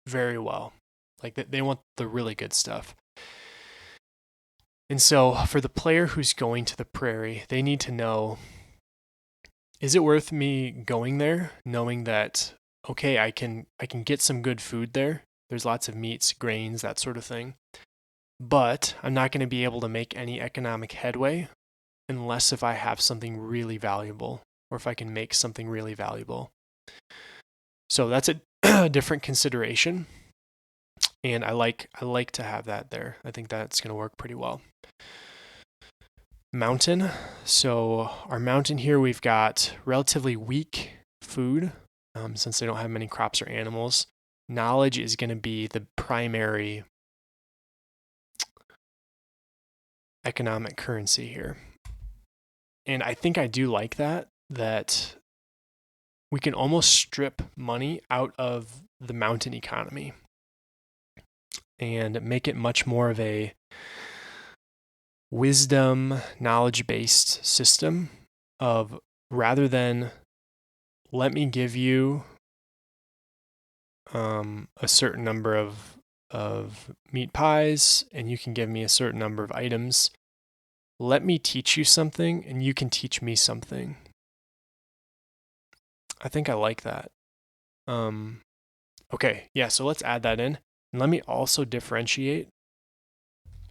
very well. Like they want the really good stuff. And so for the player who's going to the prairie, they need to know, is it worth me going there, knowing that, okay, I can get some good food there. There's lots of meats, grains, that sort of thing. But I'm not going to be able to make any economic headway unless if I have something really valuable, or if I can make something really valuable. So that's a different consideration. And I like to have that there. I think that's going to work pretty well. Mountain. So our mountain here, we've got relatively weak food. since they don't have many crops or animals. Knowledge is going to be the primary economic currency here. And I think I do like that we can almost strip money out of the mountain economy and make it much more of a wisdom, knowledge-based system of, rather than let me give you a certain number of meat pies and you can give me a certain number of items. Let me teach you something and you can teach me something. I think I like that. Okay, yeah, so let's add that in. And let me also differentiate.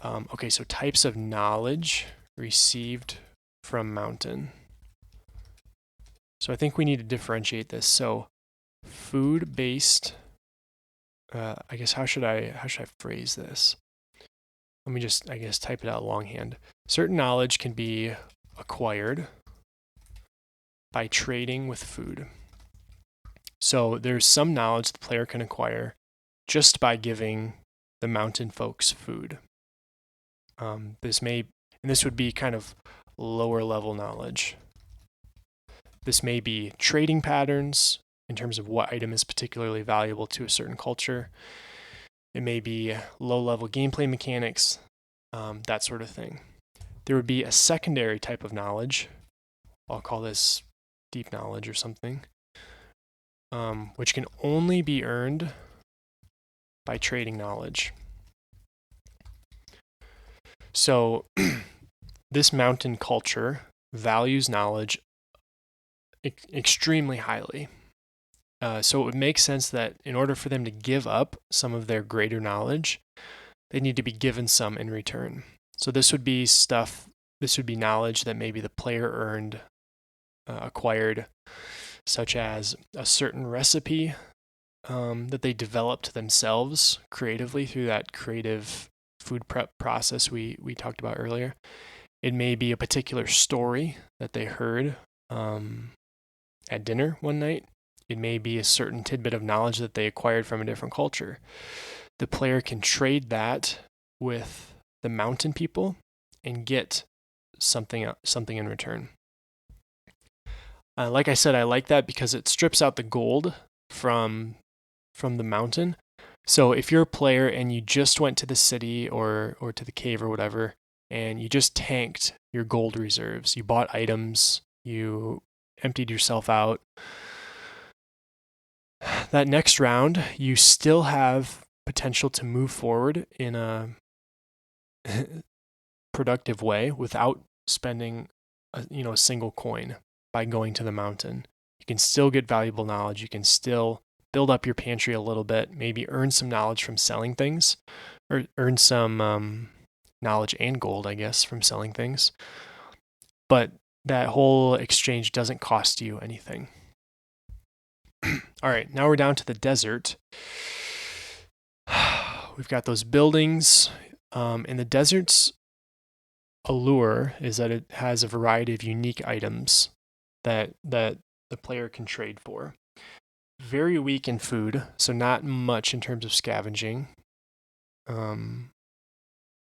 Okay, so types of knowledge received from mountain. So I think we need to differentiate this. So food-based, I guess, how should I phrase this? Let me just, I guess, type it out longhand. Certain knowledge can be acquired by trading with food. So there's some knowledge the player can acquire just by giving the mountain folks food. This would be kind of lower level knowledge. This may be trading patterns in terms of what item is particularly valuable to a certain culture. It may be low level gameplay mechanics, that sort of thing. There would be a secondary type of knowledge. I'll call this deep knowledge or something, which can only be earned by trading knowledge. So this mountain culture values knowledge extremely highly. So it would make sense that in order for them to give up some of their greater knowledge, they need to be given some in return. So this would be knowledge that maybe the player earned, acquired, such as a certain recipe that they developed themselves creatively through that creative food prep process we talked about earlier. It may be a particular story that they heard at dinner one night. It may be a certain tidbit of knowledge that they acquired from a different culture. The player can trade that with the mountain people and get something in return. Like I said, I like that because it strips out the gold from the mountain. So if you're a player and you just went to the city or to the cave or whatever, and you just tanked your gold reserves, you bought items, you emptied yourself out, that next round, you still have potential to move forward in a productive way without spending a single coin by going to the mountain. You can still get valuable knowledge. You can still build up your pantry a little bit, maybe earn some knowledge from selling things, or earn some knowledge and gold, I guess, from selling things. But that whole exchange doesn't cost you anything. All right, now we're down to the desert. We've got those buildings. And the desert's allure is that it has a variety of unique items that the player can trade for. Very weak in food, so not much in terms of scavenging,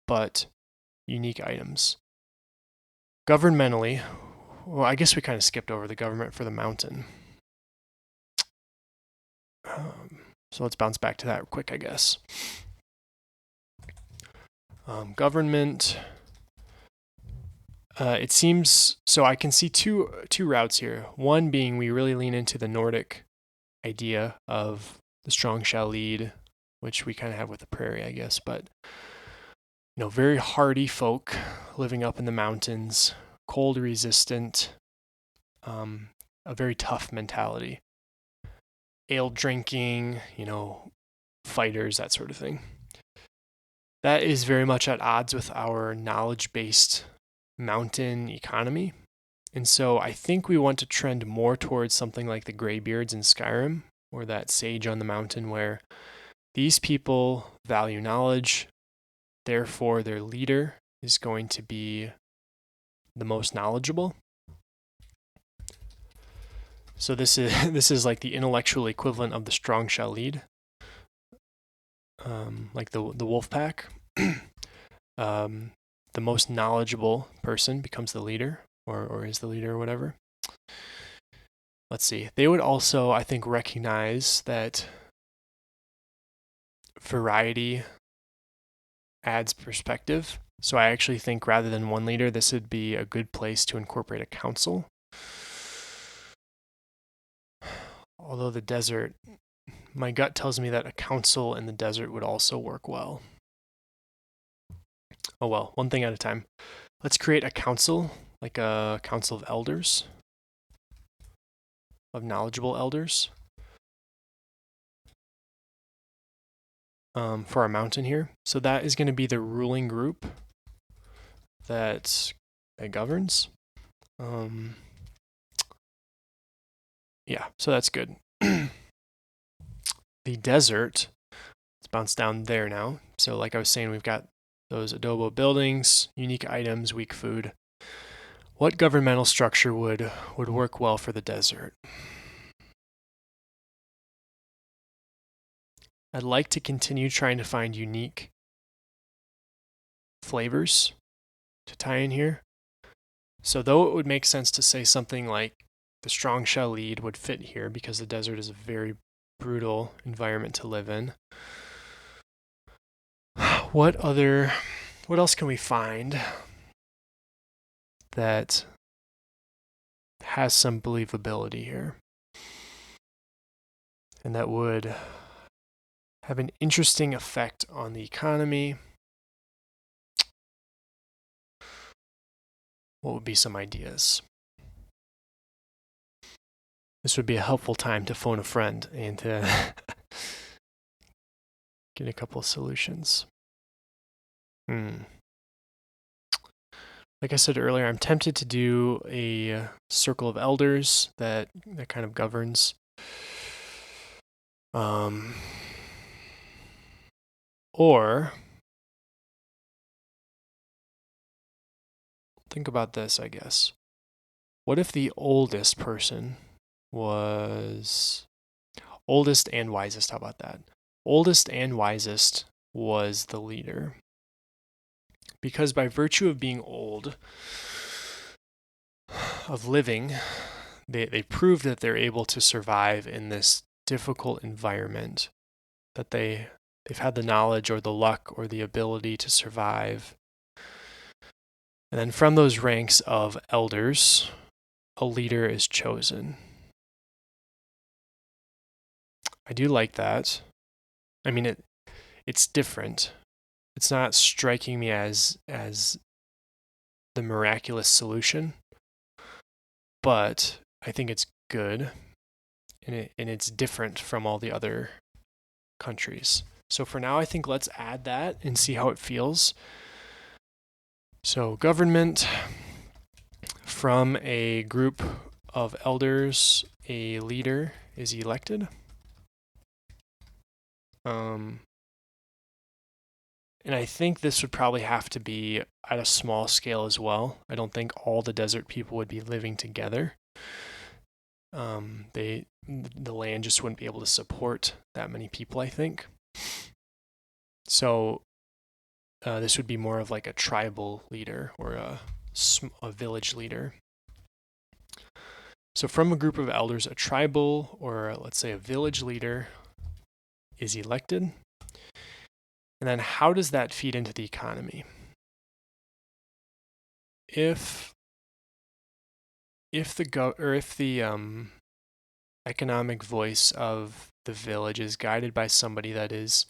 but unique items. Governmentally, well, I guess we kind of skipped over the government for the mountain. So let's bounce back to that quick, I guess. Government. It seems, so I can see two routes here. One being we really lean into the Nordic idea of the strong shall lead, which we kind of have with the prairie, I guess, but very hardy folk living up in the mountains, cold resistant, a very tough mentality. Ale drinking, fighters, that sort of thing. That is very much at odds with our knowledge-based mountain economy. And so I think we want to trend more towards something like the Greybeards in Skyrim, or that sage on the mountain, where these people value knowledge, therefore their leader is going to be the most knowledgeable. So this is like the intellectual equivalent of the strong shall lead, like the wolf pack. The most knowledgeable person becomes the leader, or is the leader, or whatever. Let's see. They would also, I think, recognize that variety adds perspective. So I actually think rather than one leader, this would be a good place to incorporate a council. Although the desert, my gut tells me that a council in the desert would also work well. Oh well, one thing at a time. Let's create a council, like a council of elders, of knowledgeable elders, for our mountain here. So that is going to be the ruling group that governs. Yeah, so that's good. The desert, let's bounce down there now. So like I was saying, we've got those adobo buildings, unique items, weak food. What governmental structure would work well for the desert? I'd like to continue trying to find unique flavors to tie in here. So though it would make sense to say something like the strong shall lead would fit here because the desert is a very brutal environment to live in. What else can we find that has some believability here and that would have an interesting effect on the economy? What would be some ideas? This would be a helpful time to phone a friend and to get a couple of solutions. Like I said earlier, I'm tempted to do a circle of elders that kind of governs. Or think about this, I guess. What if the oldest person was oldest and wisest? How about that? Oldest and wisest was the leader. Because by virtue of being old, of living, they proved that they're able to survive in this difficult environment, that they've had the knowledge or the luck or the ability to survive. And then from those ranks of elders, a leader is chosen. I do like that. I mean, it's different. It's not striking me as the miraculous solution, but I think it's good, and it's different from all the other countries. So for now, I think let's add that and see how it feels. So government, from a group of elders, a leader is elected. And I think this would probably have to be at a small scale as well. I don't think all the desert people would be living together. The land just wouldn't be able to support that many people, I think. So this would be more of like a tribal leader or a village leader. So from a group of elders, a tribal or let's say a village leader is elected. And then how does that feed into the economy? If the economic voice of the village is guided by somebody that is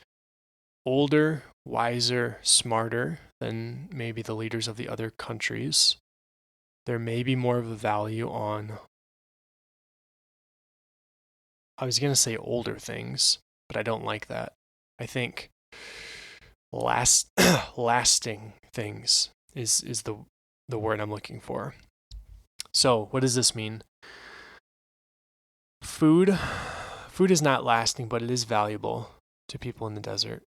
older, wiser, smarter than maybe the leaders of the other countries, there may be more of a value on, I was going to say older things, but I don't like that. I think lasting things is the word I'm looking for. So what does this mean? Food is not lasting, but it is valuable to people in the desert.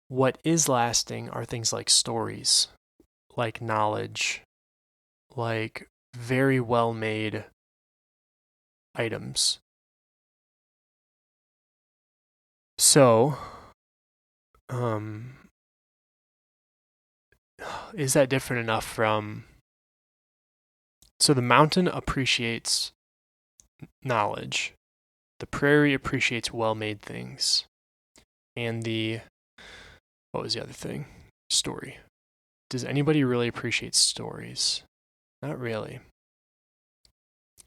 What is lasting are things like stories, like knowledge, like very well made items. So, is that different enough from... So the mountain appreciates knowledge. The prairie appreciates well-made things. And what was the other thing? Story. Does anybody really appreciate stories? Not really.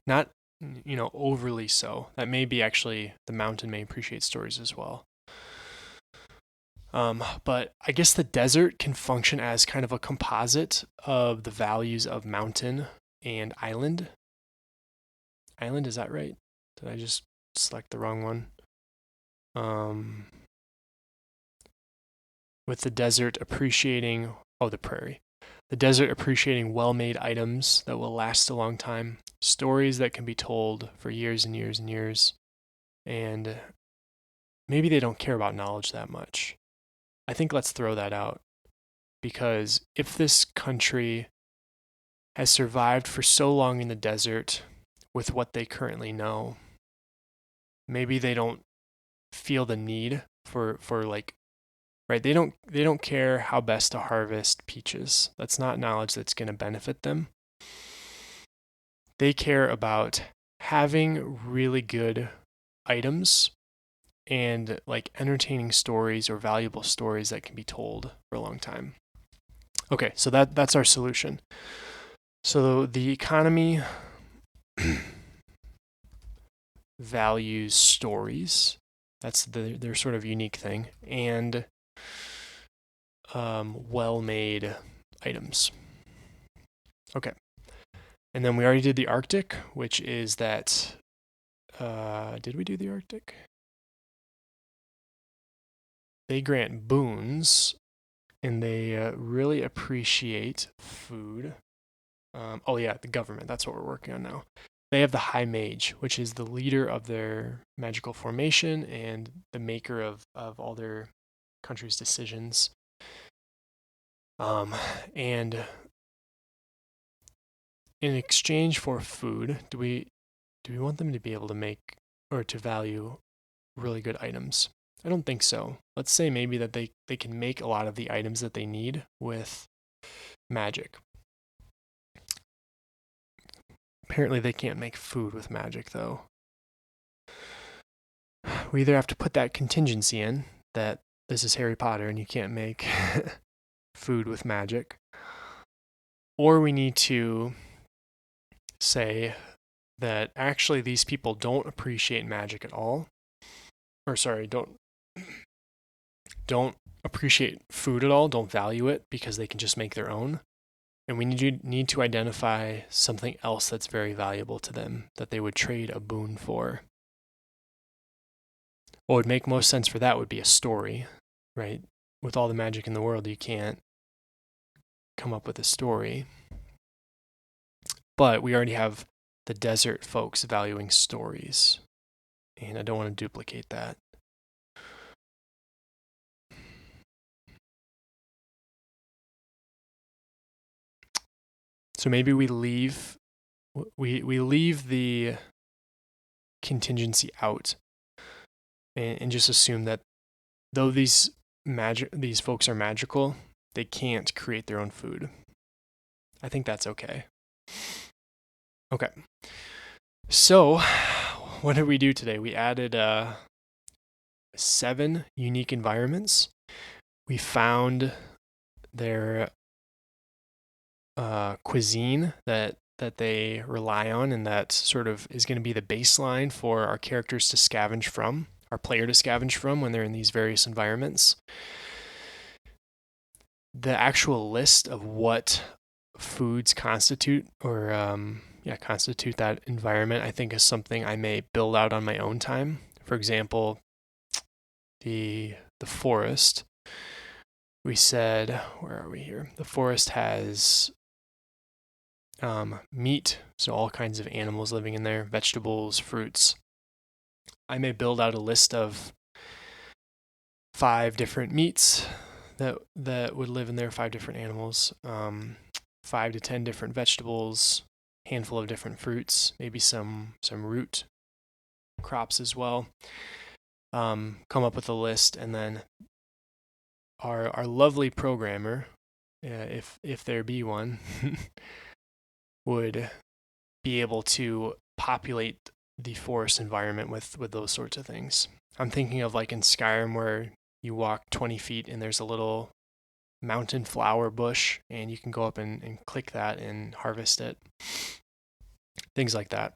Not, overly so. That may be actually, the mountain may appreciate stories as well. But I guess the desert can function as kind of a composite of the values of mountain and island. Island, is that right? Did I just select the wrong one? With the desert appreciating, the prairie. The desert appreciating well-made items that will last a long time, stories that can be told for years and years and years, and maybe they don't care about knowledge that much. I think let's throw that out, because if this country has survived for so long in the desert with what they currently know, maybe they don't feel the need for like, right? They don't care how best to harvest peaches. That's not knowledge that's going to benefit them. They care about having really good items and like entertaining stories or valuable stories that can be told for a long time. Okay, so that's our solution. So the economy values stories. That's their sort of unique thing, and well-made items. Okay, and then we already did the Arctic, which is that. Did we do the Arctic? They grant boons, and they really appreciate food. The government. That's what we're working on now. They have the High Mage, which is the leader of their magical formation and the maker of all their country's decisions. And in exchange for food, do we want them to be able to make or to value really good items? I don't think so. Let's say maybe that they can make a lot of the items that they need with magic. Apparently they can't make food with magic, though. We either have to put that contingency in, that this is Harry Potter and you can't make food with magic, or we need to say that actually these people don't appreciate magic at all. Or sorry, don't appreciate food at all, don't value it because they can just make their own. And we need to identify something else that's very valuable to them that they would trade a boon for. What would make most sense for that would be a story, right? With all the magic in the world, you can't come up with a story. But we already have the desert folks valuing stories, and I don't want to duplicate that. So maybe we leave the contingency out and just assume that though these folks are magical, they can't create their own food. I think that's okay. Okay. So, what did we do today? We added 7 unique environments. We found their cuisine that they rely on, and that sort of is going to be the baseline for our characters to scavenge from, our player to scavenge from when they're in these various environments. The actual list of what foods constitute that environment, I think, is something I may build out on my own time. For example, the forest. We said, where are we here? The forest has meat, so all kinds of animals living in there, vegetables, fruits. I may build out a list of 5 different meats that would live in there, 5 different animals, 5 to 10 different vegetables, handful of different fruits, maybe some root crops as well. Come up with a list, and then our lovely programmer, if there be one, would be able to populate the forest environment with those sorts of things. I'm thinking of like in Skyrim where you walk 20 feet and there's a little mountain flower bush and you can go up and click that and harvest it. Things like that.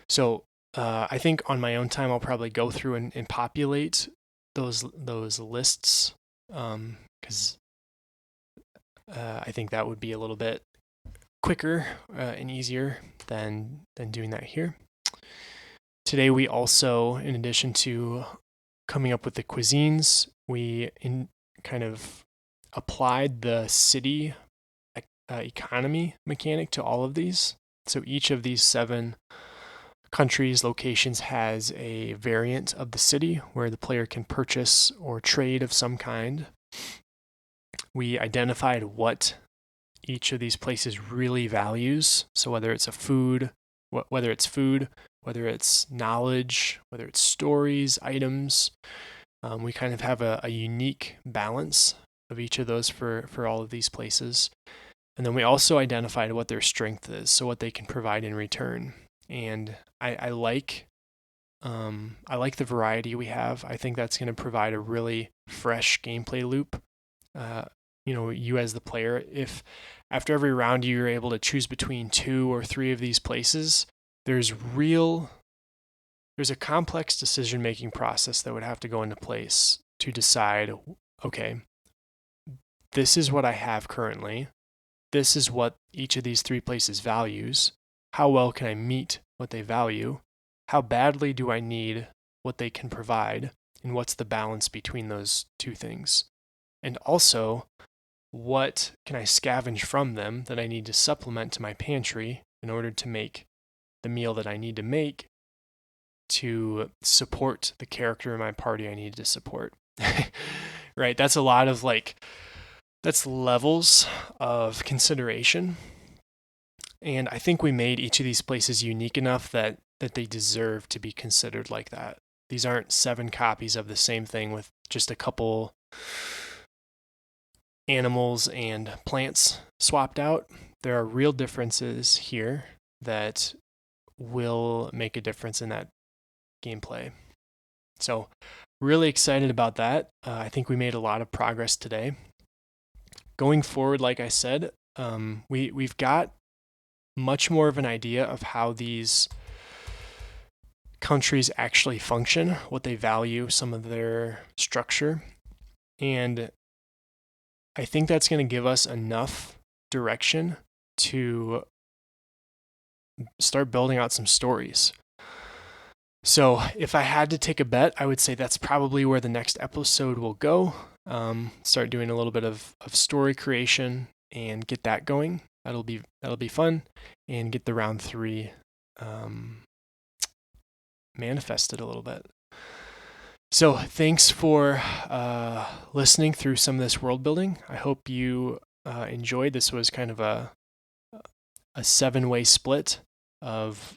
So I think on my own time I'll probably go through and populate those lists, because I think that would be a little bit quicker and easier than doing that here. Today we also, in addition to coming up with the cuisines, we kind of applied the city economy mechanic to all of these. So each of these 7 countries' locations has a variant of the city where the player can purchase or trade of some kind. We identified what each of these places really values. So whether it's food, whether it's knowledge, whether it's stories, items, we kind of have a unique balance of each of those for all of these places. And then we also identified what their strength is, so what they can provide in return. And I like the variety we have. I think that's going to provide a really fresh gameplay loop. You as the player, if after every round you're able to choose between 2 or 3 of these places, there's a complex decision-making process that would have to go into place to decide, okay, this is what I have currently. This is what each of these 3 places values. How well can I meet what they value? How badly do I need what they can provide? And what's the balance between those 2 things? And also, what can I scavenge from them that I need to supplement to my pantry in order to make the meal that I need to make to support the character in my party I need to support? Right? That's a lot of that's levels of consideration. And I think we made each of these places unique enough that they deserve to be considered like that. These aren't 7 copies of the same thing with just a couple animals and plants swapped out. There are real differences here that will make a difference in that gameplay. So really excited about that. I think we made a lot of progress today. Going forward, like I said, we've got much more of an idea of how these countries actually function, what they value, some of their structure. And I think that's going to give us enough direction to start building out some stories. So if I had to take a bet, I would say that's probably where the next episode will go. Start doing a little bit of story creation and get that going. That'll be fun, and get the round 3 manifested a little bit. So thanks for listening through some of this world building. I hope you enjoyed. This was kind of a 7-way split of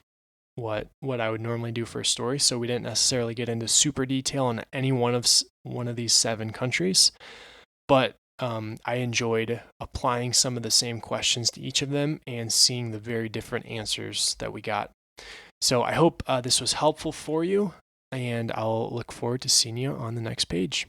what I would normally do for a story. So we didn't necessarily get into super detail on any one of these 7 countries, but I enjoyed applying some of the same questions to each of them and seeing the very different answers that we got. So I hope this was helpful for you, and I'll look forward to seeing you on the next page.